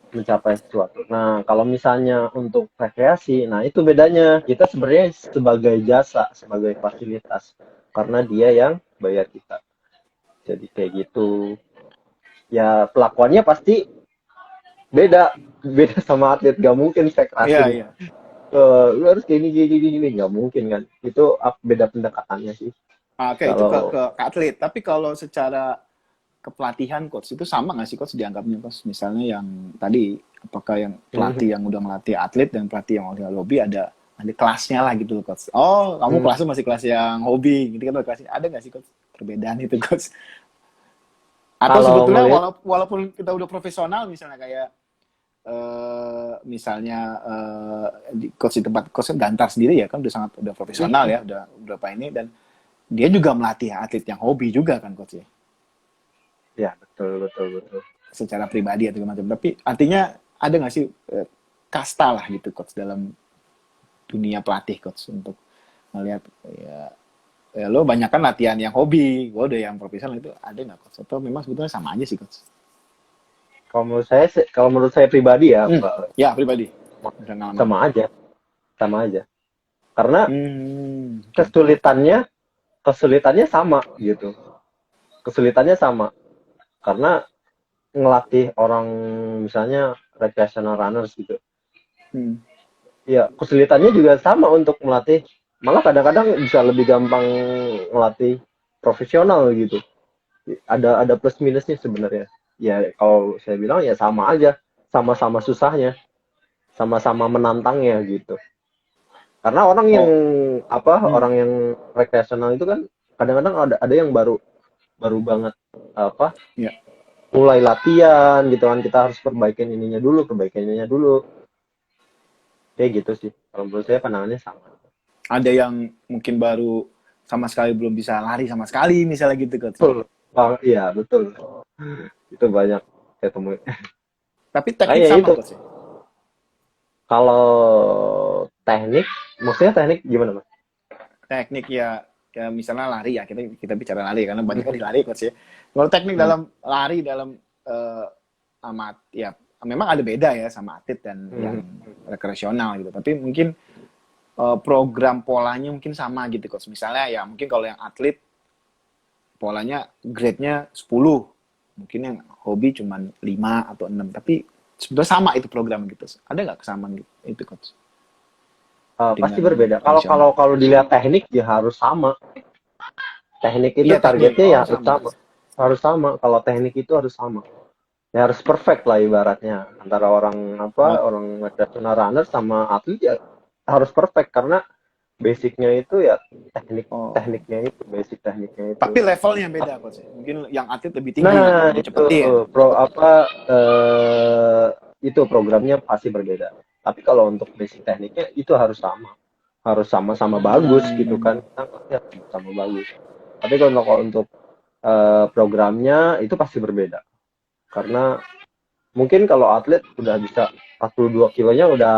mencapai sesuatu. Nah, kalau misalnya untuk rekreasi, nah itu bedanya. Kita sebenarnya sebagai jasa, sebagai fasilitas, karena dia yang bayar kita. Jadi kayak gitu. Ya pelakuannya pasti beda, beda sama atlet. Gak mungkin saya Iya, kerasin. iya. Lu harus kayak gini, nggak mungkin kan? Itu beda pendekatannya sih. Oke, itu Kalau ke atlet. Tapi kalau secara kepelatihan coach itu sama nggak sih coach dianggapnya coach misalnya yang tadi apakah yang pelatih yang udah melatih atlet dan pelatih yang udah hobi ada kelasnya lah gitu loh coach oh kamu kelasnya masih kelas yang hobi gitu kan kelasnya ada nggak sih coach perbedaan itu coach Atau Kalau sebetulnya ngelihat, walaupun kita udah profesional misalnya kayak misalnya coach di tempat coach kan Gantar sendiri ya kan udah profesional ya, udah berapa ini dan dia juga melatih atlet yang hobi juga kan coach ya. ya betul betul betul. Secara pribadi atau macam. Tapi artinya ada nggak sih kasta lah gitu coach dalam dunia pelatih coach untuk melihat ya lo banyak kan latihan yang hobi, gue udah yang profesional itu ada nggak coach? Atau memang sebetulnya sama aja sih coach? Kalau menurut saya pribadi ya, Ya pribadi. Udah ngalamin. sama aja, sama aja. Karena Okay. kesulitannya sama gitu. Kesulitannya sama. Karena ngelatih orang misalnya recreational runners gitu. Ya, kesulitannya juga sama untuk melatih. Malah kadang-kadang bisa lebih gampang ngelatih profesional gitu. Ada plus minusnya sebenarnya. Ya kalau saya bilang ya sama aja, sama-sama susahnya, sama-sama menantangnya gitu. Karena orang yang Oh, orang yang rekreasional itu kan kadang-kadang ada yang baru baru banget apa ya. mulai latihan gitu kan, kita harus perbaikin ininya dulu kayak gitu sih. Kalau menurut saya pandangannya sama. Ada yang mungkin baru sama sekali belum bisa lari sama sekali misalnya gitu coach. Betul. Iya betul, itu banyak saya temui. Tapi teknik Kayak sama itu, coach ya. kalau teknik, maksudnya teknik gimana mas? Teknik ya misalnya lari ya kita kita bicara lari karena banyak kan di lari coach ya. Kalau teknik Hmm. dalam lari dalam amat ya memang ada beda ya sama atlet dan yang rekreasional gitu. Tapi mungkin program polanya mungkin sama gitu coach. Misalnya ya mungkin kalau yang atlet polanya grade-nya 10, mungkin yang hobi cuma 5 atau 6, tapi sebetulnya sama itu program gitu. Ada nggak kesamaan gitu itu coach Pasti dengan berbeda. Kalau profesional? kalau kalau dilihat teknik ya harus sama. Teknik itu Iya teknik, targetnya ya oh harus sama. sama. Harus sama. Kalau teknik itu harus sama. Ya harus perfect lah ibaratnya. Antara Oh, orang recreational runner sama atlet ya harus perfect karena basicnya itu ya oh. basic tekniknya itu. Tapi levelnya beda coach. Mungkin yang atlet lebih tinggi, Nah, lebih itu cepetin. itu programnya pasti berbeda. Tapi kalau untuk basic tekniknya itu harus sama. Harus sama-sama bagus gitu Hmm. kan. Kita pasti harus sama bagus. Tapi kalau untuk programnya itu pasti berbeda. Karena mungkin kalau atlet udah bisa 42 kilonya udah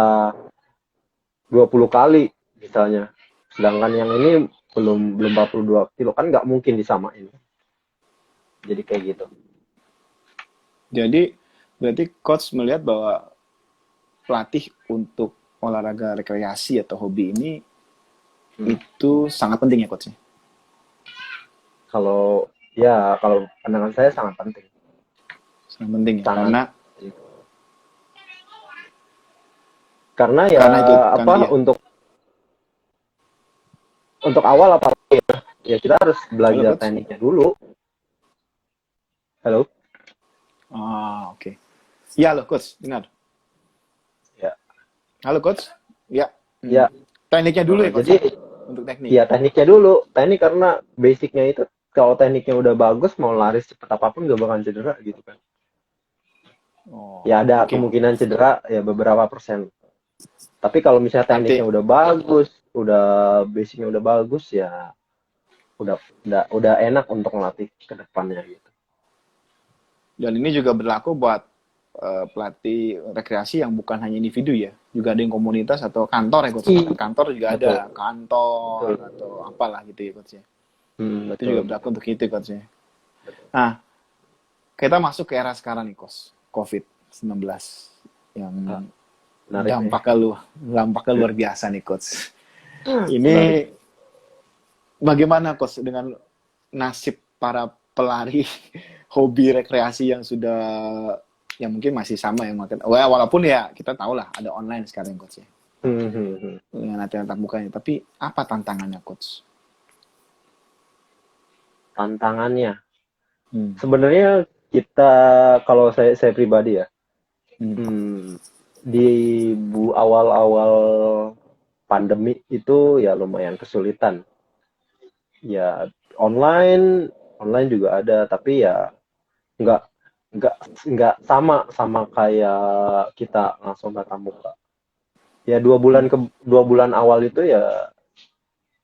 20 kali misalnya. Sedangkan yang ini belum belum 42 kilo kan nggak mungkin disamain. Jadi kayak gitu. Jadi berarti coach melihat bahwa pelatih untuk olahraga rekreasi atau hobi ini Hmm. itu sangat penting ya coach. Kalau pandangan saya sangat penting. Sangat penting ya Sangat. karena Karena ya itu kan apa iya. untuk awal apalagi ya kita harus Halo belajar coach. tekniknya dulu. Halo? Ah, oke. Iya loh coach, dengar. Ya. Halo coach. Ya. Ya. Tekniknya dulu ya coach Jadi ya untuk teknik. ya tekniknya dulu. Teknik karena basicnya itu kalau tekniknya udah bagus mau lari secepat apapun gak bakalan cedera gitu kan. Oh, Ya ada oke. kemungkinan cedera ya beberapa persen. Tapi kalau misalnya tekniknya Arti udah bagus, basicnya udah bagus ya udah enak untuk ngelatih ke depannya gitu. dan ini juga berlaku buat pelatih rekreasi yang bukan hanya individu ya, juga ada yang komunitas atau kantor ya coach. Kan kantor juga ada Betul, kantor betul. atau apalah gitu ya coach ya. Itu juga Betul, berlaku betul. untuk itu coach ya. Betul. Nah, kita masuk ke era sekarang nih coach, COVID-19 yang Ah, menarik nih. dampaknya luar biasa nih coach. Menarik. Ini bagaimana coach dengan nasib para pelari hobi rekreasi yang sudah yang mungkin masih sama ya mungkin walaupun ya kita tahu lah ada online sekarang coach ya dengan latihan tatap mukanya tapi apa tantangannya coach? Tantangannya. Hmm. Sebenarnya kita kalau saya pribadi ya, Hmm. di awal-awal pandemi itu ya lumayan kesulitan. Ya online online juga ada, tapi ya nggak nggak nggak sama kayak kita langsung tatap muka. Ya 2 bulan awal itu ya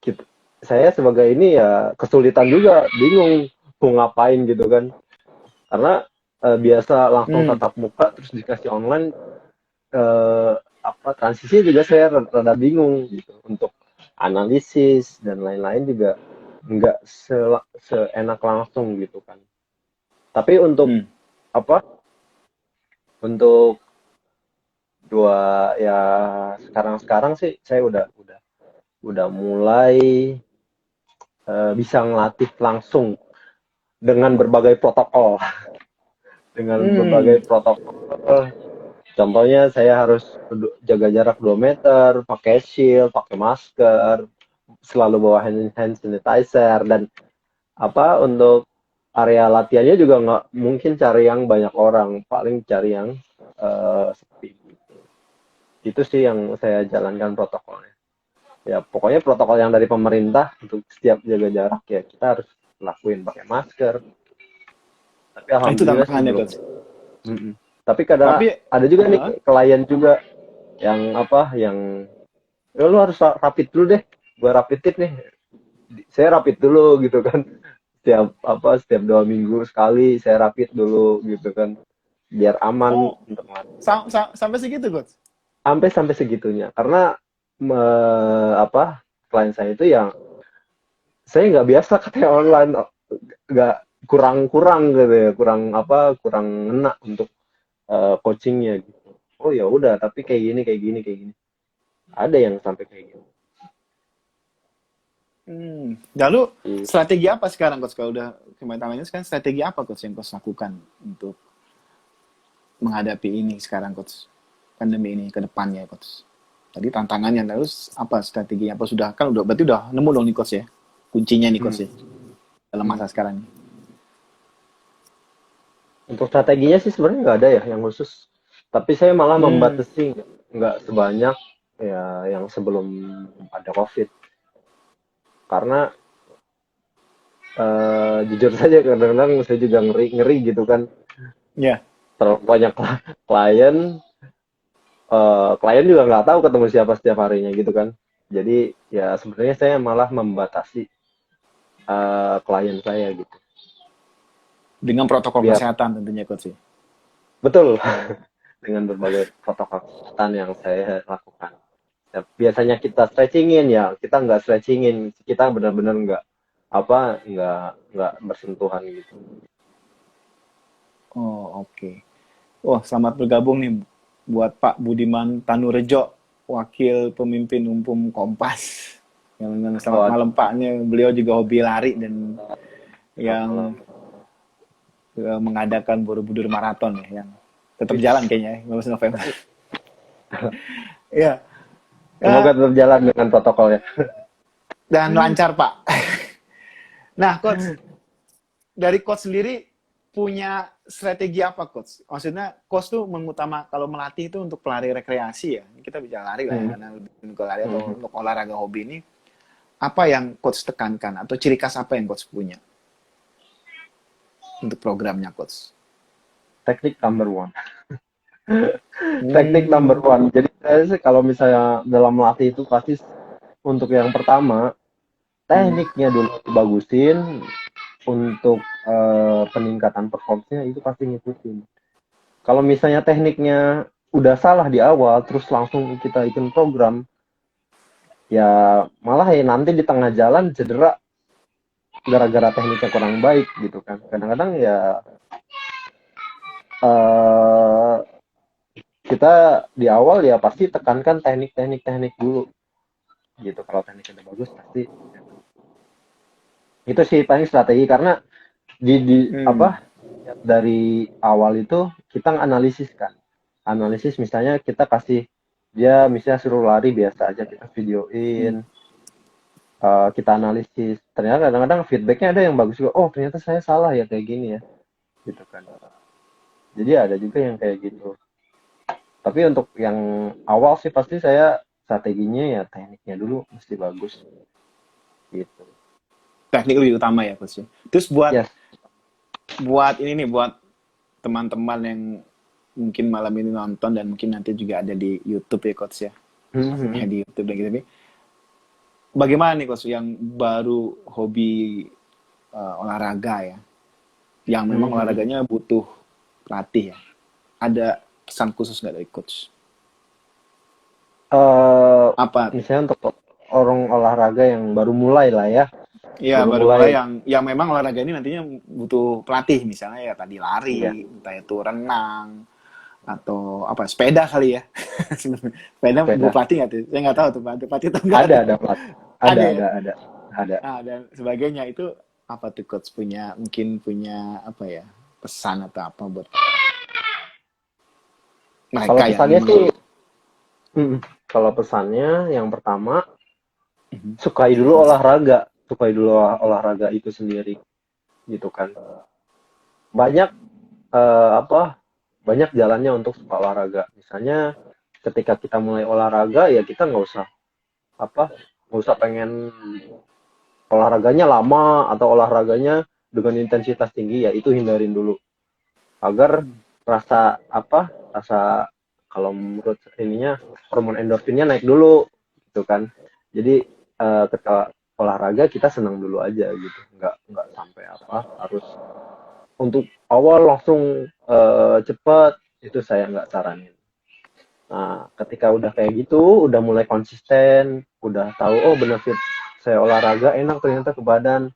kita, saya sebagai ini ya kesulitan juga, bingung mau ngapain gitu kan. Karena biasa langsung Hmm. tatap muka terus dikasih online, eh, apa transisi juga saya rada bingung gitu untuk analisis dan lain-lain juga nggak seenak langsung gitu kan. Tapi untuk Hmm. apa? Untuk ya sekarang sih saya udah mulai bisa ngelatih langsung dengan berbagai protokol, dengan Hmm. berbagai protokol. Contohnya saya harus jaga jarak 2 meter, pakai shield, pakai masker, selalu bawa hand sanitizer, dan apa untuk area latihannya juga nggak mungkin cari yang banyak orang, paling cari yang sepi. Itu sih yang saya jalankan protokolnya. Ya pokoknya protokol yang dari pemerintah untuk setiap jaga jarak ya kita harus lakuin pakai masker. Tapi Nah, itu alhamdulillah sih tantangannya, belum. Coach. Mm-mm. Tapi kadang Tapi, ada juga nih ah, klien juga yang apa yang ya lu harus rapid dulu deh, gua rapidin nih, saya rapid dulu gitu kan, setiap 2 minggu sekali saya rapid dulu gitu kan biar aman oh, untuk ngelatih. sampai segitu, Coach. Sampai segitunya karena apa klien saya itu yang saya nggak biasa katanya online, nggak kurang gitu ya, kurang ngena untuk coachingnya gitu. Oh ya udah, tapi kayak gini ada yang sampai kayak gitu. Lalu Iya. strategi apa sekarang, Coach? Kalau udah kemarin sekarang strategi apa, Coach, yang Coach lakukan untuk menghadapi ini sekarang, Coach? Pandemi ini ke depannya, Coach. Tadi tantangannya, terus apa strateginya? Apa sudah, kan udah, berarti udah nemu dong nih, Coach ya? Kuncinya nih, Coach Hmm. ya? Dalam Hmm. masa sekarang. Untuk strateginya sih sebenarnya nggak ada ya yang khusus. Tapi saya malah Hmm. membatasi, nggak sebanyak ya yang sebelum ada COVID. Karena jujur saja kadang-kadang saya juga ngeri-ngeri gitu kan. Ya. Terlalu banyak klien, klien juga nggak tahu ketemu siapa setiap harinya gitu kan. Jadi ya sebenarnya saya malah membatasi klien saya gitu. Dengan protokol Biar kesehatan tentunya, Coach ya? betul dengan berbagai protokol kesehatan yang saya lakukan. Ya, biasanya kita stretchingin ya kita nggak stretchingin, kita benar-benar nggak bersentuhan gitu. Oh, oke. Wah, selamat bergabung nih buat Pak Budiman Tanurejo, Wakil Pemimpin Umum Kompas. Yang selamat Waduh, malam Pak. Ini beliau juga hobi lari dan selamat malam. yang mengadakan Borobudur Marathon ya, yang tetap jalan Wis. kayaknya ya, 15 November. Iya. Semoga Ya, tetap jalan dengan protokolnya. dan lancar Pak. Nah, Coach, dari Coach sendiri punya strategi apa, Coach? Maksudnya, Coach tuh mengutama kalau melatih itu untuk pelari rekreasi ya. Kita bicara lari lah ya, Hmm. karena lebih ke lari atau Hmm. untuk olahraga hobi ini. Apa yang Coach tekankan atau ciri khas apa yang Coach punya untuk programnya, Coach? Teknik number one. Teknik number Hmm. one. Jadi saya sih kalau misalnya dalam melatih itu pasti untuk yang pertama Hmm. tekniknya dulu dibagusin, untuk peningkatan performanya itu pasti ngikutin. Kalau misalnya tekniknya udah salah di awal, terus langsung kita ikut program, ya malah ya nanti di tengah jalan cedera gara-gara tekniknya kurang baik gitu kan. Kadang-kadang ya eh, kita di awal ya pasti tekankan teknik dulu gitu. Kalau tekniknya udah bagus pasti itu sih paling strategi karena di Hmm. apa dari awal itu kita analisis kan. Analisis misalnya kita kasih dia misalnya suruh lari biasa aja kita Hmm. videoin, kita analisis. Ternyata kadang-kadang feedbacknya ada yang bagus juga. Oh ternyata saya salah ya kayak gini ya, gitu kan. Jadi ada juga yang kayak gitu. Tapi untuk yang awal sih pasti saya strateginya ya tekniknya dulu mesti bagus gitu. Teknik lebih utama ya, Coach ya. Terus buat Yes. buat ini nih, buat teman-teman yang mungkin malam ini nonton dan mungkin nanti juga ada di YouTube ya coach ya. Ya di YouTube dan gitu. Bagaimana nih coach yang baru hobi olahraga ya, yang memang olahraganya butuh pelatih ya, ada pesan khusus nggak dari coach? Apa? Misalnya untuk orang olahraga yang baru mulai lah ya, Ya baru baru mulai mulai, yang memang olahraga ini nantinya butuh pelatih, misalnya ya tadi ya lari, entah itu renang atau apa sepeda kali ya. Sepeda butuh sepeda. pelatih nggak tuh? Saya nggak tahu tuh pelatih atau enggak tuh. Ada pelatih. Ada ya. Ada. Nah, dan sebagainya itu apa tuh coach mungkin punya apa ya pesan atau apa buat Kalau mereka yang pesannya memang sih, kalau pesannya yang pertama, sukai dulu olahraga itu sendiri, gitu kan. Banyak banyak jalannya untuk suka olahraga. Misalnya ketika kita mulai olahraga ya kita nggak usah pengen olahraganya lama atau olahraganya dengan intensitas tinggi, ya itu hindarin dulu agar rasa kalau menurut ininya hormon endorfinnya naik dulu gitu kan. Jadi ketika olahraga kita senang dulu aja gitu, nggak sampai harus untuk awal langsung cepat, itu saya nggak saranin. Nah, ketika udah kayak gitu, udah mulai konsisten, udah tahu oh benefit saya olahraga enak ternyata ke badan.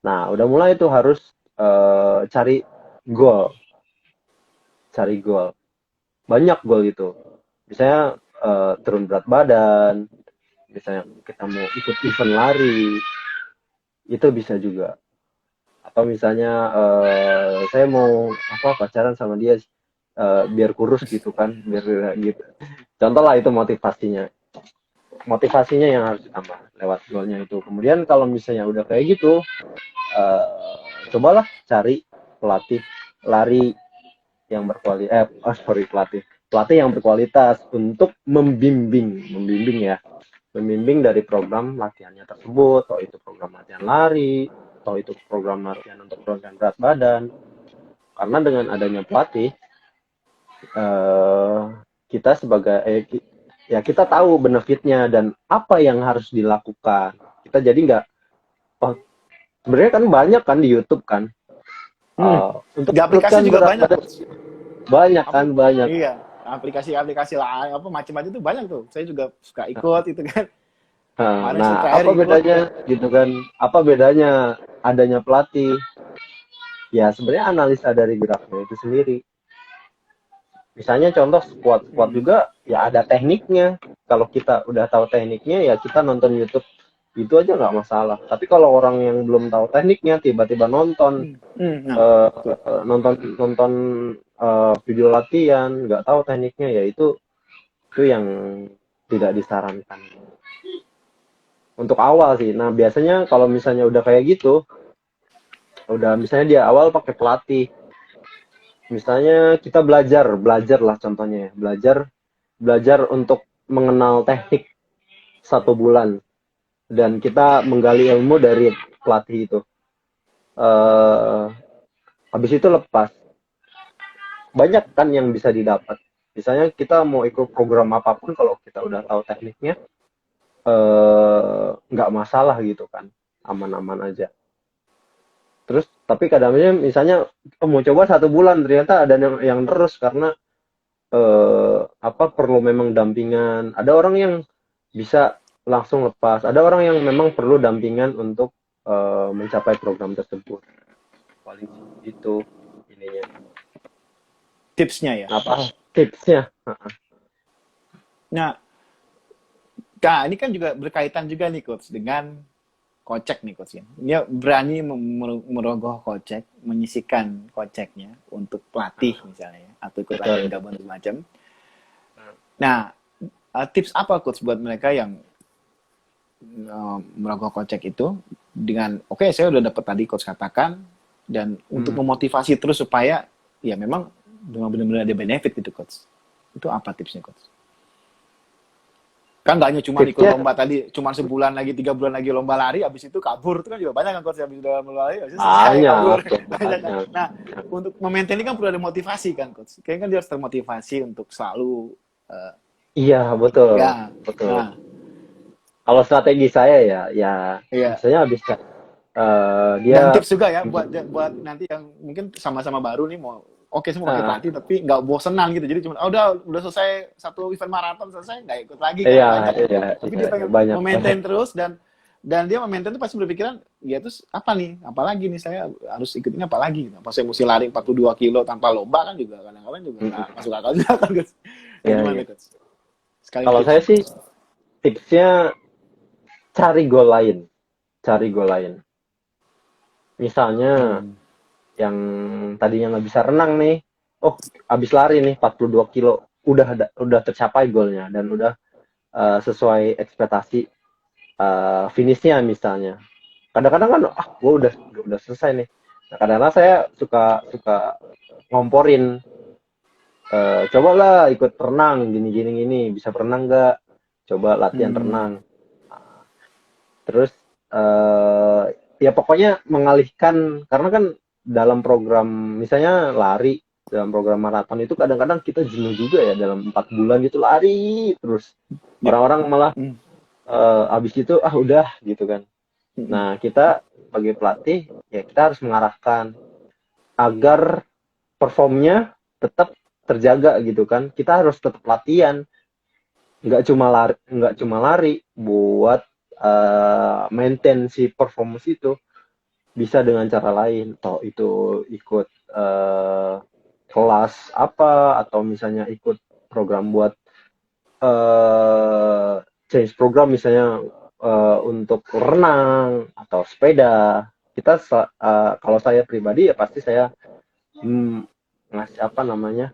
Nah, udah mulai tuh harus cari goal, cari goal. Banyak goal itu. Misalnya turun berat badan, misalnya kita mau ikut event lari, itu bisa juga. Atau misalnya saya mau pacaran sama dia biar kurus gitu kan, biar gitu. Contoh lah itu motivasinya yang harus ditambah lewat goalnya itu. Kemudian kalau misalnya udah kayak gitu, eh, cobalah cari pelatih lari yang pelatih yang berkualitas untuk membimbing dari program latihannya tersebut, atau itu program latihan lari, atau itu program latihan untuk menurunkan berat badan. Karena dengan adanya pelatih, eh, kita ya kita tahu benefitnya dan apa yang harus dilakukan. Kita jadi nggak, oh, sebenarnya kan banyak kan di YouTube kan, untuk di aplikasi menurunkan juga berat banyak badan coach. banyak kan banyak. Iya, aplikasi-aplikasi lah apa macam-macam itu banyak tuh. Saya juga suka ikut itu kan. Kemarin saya Nah, terakhir apa ikut. bedanya gitu kan? Apa bedanya adanya pelatih? Ya sebenarnya analisa dari geraknya itu sendiri. Misalnya contoh squat juga ya ada tekniknya. Kalau kita udah tahu tekniknya ya kita nonton YouTube itu aja nggak masalah. Tapi kalau orang yang belum tahu tekniknya tiba-tiba nonton Nah, betul. nonton nonton video latihan nggak tahu tekniknya, ya itu yang tidak disarankan untuk awal sih. Nah biasanya kalau misalnya udah kayak gitu, udah misalnya dia awal pakai pelatih, misalnya kita belajar lah contohnya ya, belajar untuk mengenal teknik 1 bulan, dan kita menggali ilmu dari pelatih itu. Habis itu lepas, banyak kan yang bisa didapat. Misalnya kita mau ikut program apapun, kalau kita udah tahu tekniknya, nggak masalah gitu kan, aman-aman aja. Terus tapi kadang-kadang misalnya mau coba 1 bulan ternyata ada yang terus karena perlu memang dampingan. Ada orang yang bisa langsung lepas, ada orang yang memang perlu dampingan untuk mencapai program tersebut. Paling itu ininya. Tipsnya ya. Tipsnya? Nah, ini kan juga berkaitan juga nih coach dengan kocek nih coach ya. Dia berani merogoh kocek, menyisikan koceknya untuk pelatih misalnya ya, atau ikut latihan gabungan semacam. Nah, tips apa coach buat mereka yang merogoh kocek itu dengan oke, saya udah dapat tadi coach katakan, dan untuk memotivasi terus supaya ya memang benar-benar ada benefit gitu coach. Itu apa tipsnya coach? Kan nggak hanya cuma ikut tipsnya lomba tadi, cuma sebulan lagi, 3 bulan lagi lomba lari, habis itu kabur. Itu kan juga banyak kan coach, habis udah lomba lari, habis itu selesai kabur. banyak tuh, Banyak kan. banyak. Nah, untuk memaintain ini kan perlu ada motivasi kan coach. Kayaknya kan dia harus termotivasi untuk selalu eh, Iya, betul, ya. betul. Nah, Kalau strategi saya ya, ya iya. misalnya habis Dan dia, tips juga ya buat nanti yang mungkin sama-sama baru nih mau oke semua pakai ah, pelatih tapi nggak bosenan gitu. Jadi cuma udah selesai satu event maraton selesai nggak ikut lagi kan iya, banyak kan. iya, Tapi iya, dia iya, pengen banyak, banyak. memaintain terus dan dia memaintain itu pasti berpikiran ya terus apa nih apalagi nih saya harus ikut ini apalagi gitu. Apa saya mesti lari 42 kilo tanpa lomba kan juga kadang-kadang juga nggak Mm-mm. masuk akal juga kan guys. Ya Iya, gimana iya. coach? Sekali Kalau tips saya nih sih coach. tipsnya cari gol lain, cari gol lain. Misalnya Hmm. yang tadinya nggak bisa renang nih, oh habis lari nih 42 kilo, udah tercapai golnya dan udah sesuai ekspektasi finishnya misalnya. Kadang-kadang kan gue udah selesai nih. Nah, kadang-kadang saya suka suka ngomporin, cobalah ikut renang gini gini gini, bisa berenang nggak? Coba latihan Hmm. renang. Terus eh ya pokoknya mengalihkan karena kan dalam program misalnya lari dalam program maraton itu kadang-kadang kita jenuh juga ya dalam 4 bulan gitu lari terus Ya. orang-orang malah Hmm. habis itu udah gitu kan. Hmm. Nah kita sebagai pelatih ya kita harus mengarahkan agar performnya tetap terjaga gitu kan. Kita harus tetap latihan, nggak cuma lari buat maintain si performance itu bisa dengan cara lain atau itu ikut kelas apa atau misalnya ikut program buat eh change program misalnya untuk renang atau sepeda kita kalau saya pribadi ya pasti saya hmm, ngasih apa namanya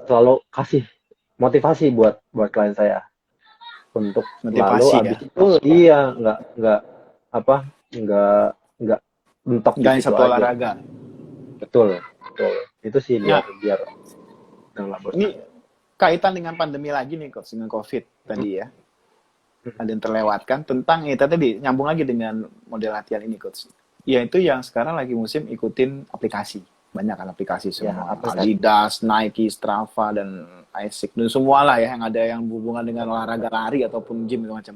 selalu kasih motivasi buat buat klien saya untuk selalu Motivasi habis ya. itu iya nggak apa nggak mentok di Nggak hanya situ satu aja. olahraga. Betul, betul. Itu sih biar Nah, biar nggak ini bosan. kaitan dengan pandemi lagi nih, Coach, dengan COVID tadi ya. Ada yang terlewatkan tentang ya tadi nyambung lagi dengan model latihan ini, Coach. Yaitu yang sekarang lagi musim ikutin aplikasi. Banyak kan aplikasi Ya, semua. aplikasi. Adidas, Nike, Strava, dan ASICS. Dan semua lah ya yang ada yang berhubungan dengan olahraga lari ataupun gym gitu macam.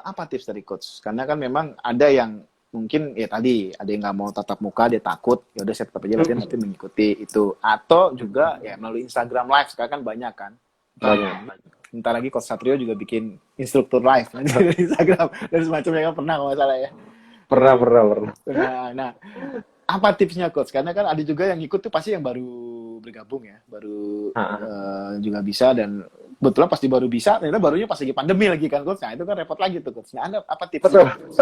Apa tips dari coach? Karena kan memang ada yang mungkin ya tadi ada yang nggak mau tatap muka dia takut ya udah saya tetap aja latihan Mm, nanti mengikuti itu atau juga ya melalui Instagram Live sekarang kan banyak kan ntar banyak. ntar lagi coach Satrio juga bikin instruktur live nanti dari Instagram dan semacamnya kan pernah kalau nggak salah ya. Pernah, pernah, pernah. Nah, apa tipsnya coach? Karena kan ada juga yang ikut tuh pasti yang baru bergabung ya, baru Ah, juga bisa dan betulan pasti baru bisa, ternyata barunya pas lagi pandemi lagi kan coach. Nah itu kan repot lagi tuh coach. Nah Anda apa tipsnya betul. nih coach?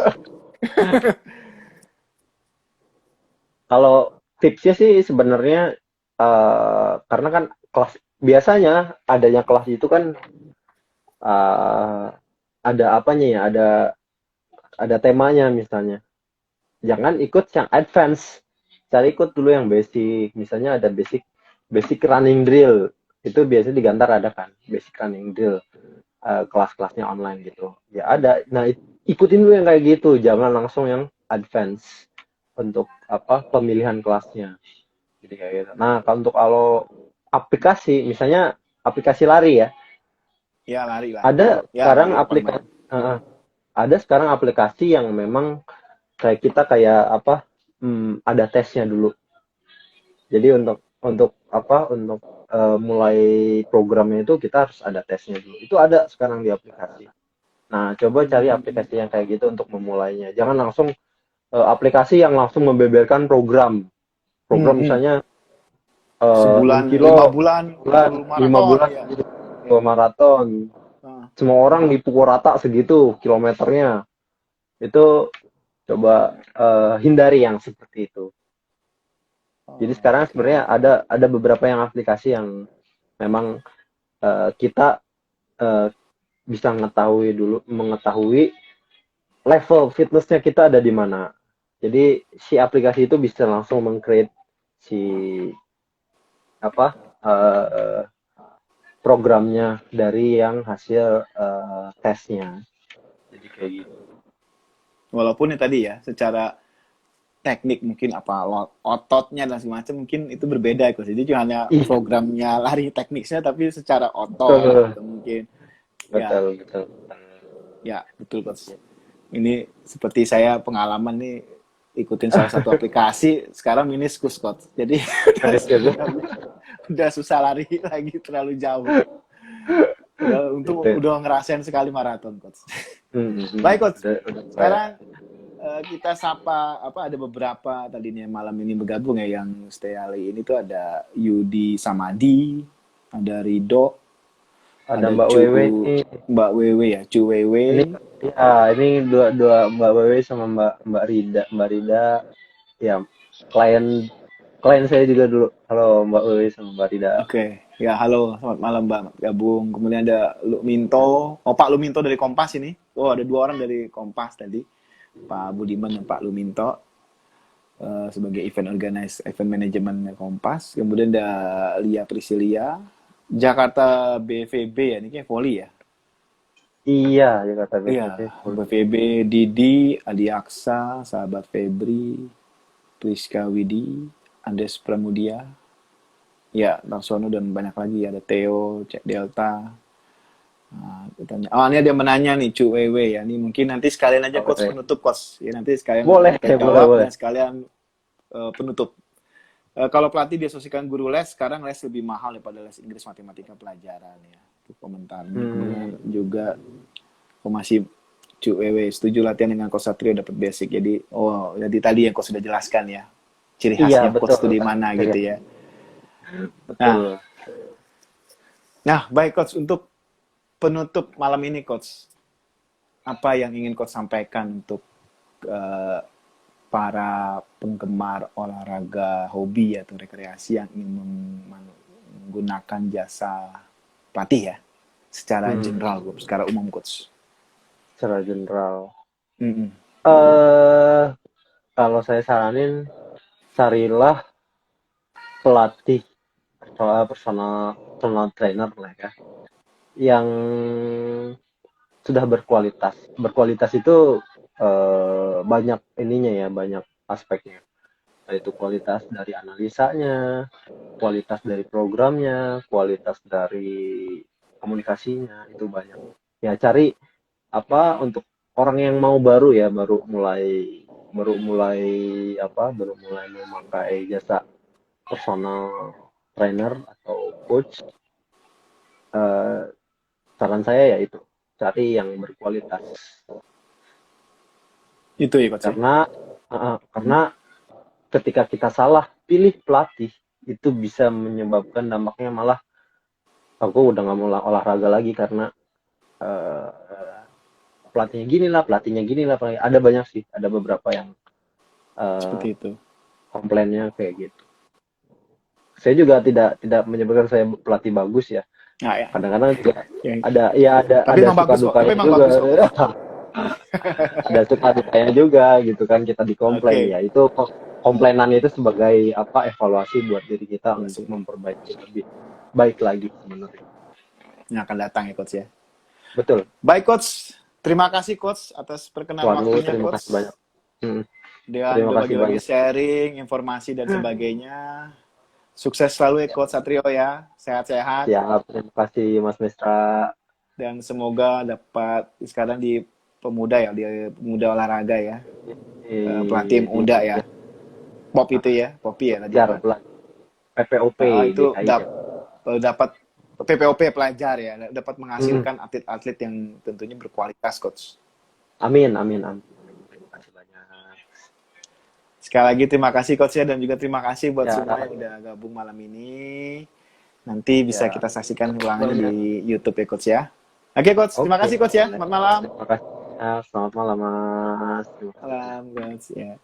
Kalau tipsnya sih sebenarnya karena kan kelas biasanya adanya kelas itu kan eh, ada apanya ya, ada temanya misalnya. Jangan ikut yang advance. Cari ikut dulu yang basic. Misalnya ada basic basic running drill. Itu biasanya di Gantar ada kan, basic running drill. Kelas-kelasnya online gitu. Ya ada. Nah, ikutin dulu yang kayak gitu, jangan langsung yang advance untuk apa pemilihan kelasnya. Jadi kayak gitu. Nah, kalau aplikasi, misalnya aplikasi lari ya, Ya lari. ada Ya sekarang lari yang paling banyak. aplikasi yang memang kayak kita kayak apa ada tesnya dulu. Jadi untuk apa untuk mulai programnya itu kita harus ada tesnya dulu. Itu ada sekarang di aplikasi. Nah, coba cari Hmm, aplikasi yang kayak gitu untuk memulainya. Jangan langsung aplikasi yang langsung membeberkan program. hmm, Program hmm. misalnya 6 Sebulan, kilo 5 bulan, bulan, full 5 maraton bulan ya. gitu, dua maraton. Nah, Semua orang dipukul rata segitu kilometernya. Itu coba hindari yang seperti itu. Jadi sekarang oke. sebenarnya ada beberapa yang aplikasi yang memang kita eh, bisa mengetahui level fitnessnya kita ada di mana. Jadi si aplikasi itu bisa langsung meng-create si apa programnya dari yang hasil tesnya. Jadi kayak gitu. Walaupun ya tadi ya, secara teknik mungkin apa ototnya dan segala macam mungkin itu berbeda coach. Jadi cuma hanya Iya, programnya lari tekniknya tapi secara otot betul, atau mungkin ya betul, betul. ya betul coach. Ini seperti saya pengalaman nih ikutin salah satu aplikasi sekarang meniskus coach. Jadi udah susah lari lagi terlalu jauh. Untuk Gitu. udah ngerasain sekali maraton coach. Hmm, Baik coach. udah Sekarang kita sapa apa ada beberapa tadi nih malam ini bergabung ya yang stay hari ini tuh ada Yudi Samadi, ada Rido, ada ada Mbak Wewe nih. Mbak Wewe ya, Cu Wewe. Ini ya, ini dua Mbak Wewe sama Mbak Rida. Mbak Rida ya klien klien saya juga dulu. Halo Mbak Wewe sama Mbak Rida. Oke, ya halo, selamat malam Mbak gabung. Kemudian ada Luminto, Pak Luminto dari Kompas ini. Oh ada 2 orang dari Kompas tadi, Pak Budiman dan Pak Luminto sebagai event manajemen Kompas. Kemudian ada Lia Priscilia, Jakarta BVB ya, ini kayak volley ya. Iya, ya kata Iya, BPT. BVB Didi, Adi Aksa, Sahabat Febri, Priska Widi, Andes Pramudia, ya Laksono dan banyak lagi ada Theo, Cek Delta. Nah, ditanya. Oh ini ada yang menanya nih Cu Wewe ya. Ini mungkin nanti sekalian aja coach Oke. penutup coach. Ya nanti sekalian Boleh, kita boleh, jawab boleh. dan sekalian penutup. Kalau pelatih diasosiasikan guru les, sekarang les lebih mahal daripada les Inggris matematika pelajaran ya. Itu komentarnya. Kemudian juga masih Cu Wewe setuju latihan dengan Coach Satrio dapat basic. Jadi jadi tadi yang coach sudah jelaskan ya. Ciri khasnya Iya, coach itu betul. di mana Iya, gitu ya. betul. Nah, baik coach untuk penutup malam ini coach. Apa yang ingin coach sampaikan untuk para penggemar olahraga hobi atau rekreasi yang ingin menggunakan jasa pelatih ya secara general, secara umum coach. Secara general. Mm-mm. Kalau saya saranin, carilah pelatih personal trainer lah ya, yang sudah berkualitas. Berkualitas itu banyak ininya ya, banyak aspeknya. Yaitu kualitas dari analisanya, kualitas dari programnya, kualitas dari komunikasinya, itu banyak. Ya cari apa untuk orang yang mau baru ya, baru mulai memakai jasa personal trainer atau coach. Saran saya ya itu, cari yang berkualitas. Itu ya coach. Karena ketika kita salah pilih pelatih, itu bisa menyebabkan dampaknya malah aku udah nggak mau olahraga lagi karena pelatihnya gini lah. Ada banyak sih, ada beberapa yang Seperti itu. komplainnya kayak gitu. Saya juga tidak menyebutkan saya pelatih bagus ya. Nah, ya. Kadang-kadang juga Ya. ada Tapi emang suka bagus kok. dukanya Tapi emang juga. bagus kok. Ada suka dukanya juga gitu kan, kita dikomplain. Oke. Ya itu komplainan itu sebagai evaluasi buat diri kita untuk memperbaiki lebih baik lagi sebenarnya. Yang akan datang ya coach ya. Betul. Baik coach, terima kasih coach atas perkenalan waktunya Terima coach. kasih banyak. Dengan Terima kasih berbagi banyak. sharing, informasi dan sebagainya. Sukses selalu ya coach Satrio ya. Sehat-sehat. Siap, terima kasih Mas Mestra. Dan semoga dapat sekarang di pemuda ya, di pemuda olahraga ya. Pelatih muda ya. Pop itu ya, Popi ya tadi. PPOP itu dapat PPOP pelajar ya, dapat menghasilkan atlet-atlet yang tentunya berkualitas coach. Amin. Terima kasih banyak. Sekali lagi terima kasih coach ya, dan juga terima kasih buat semua yang udah gabung malam ini. Nanti bisa kita saksikan ulangannya di YouTube ya coach ya. Oke coach, terima kasih coach ya. Selamat malam. Terima kasih. Selamat malam Mas. Malam coach ya.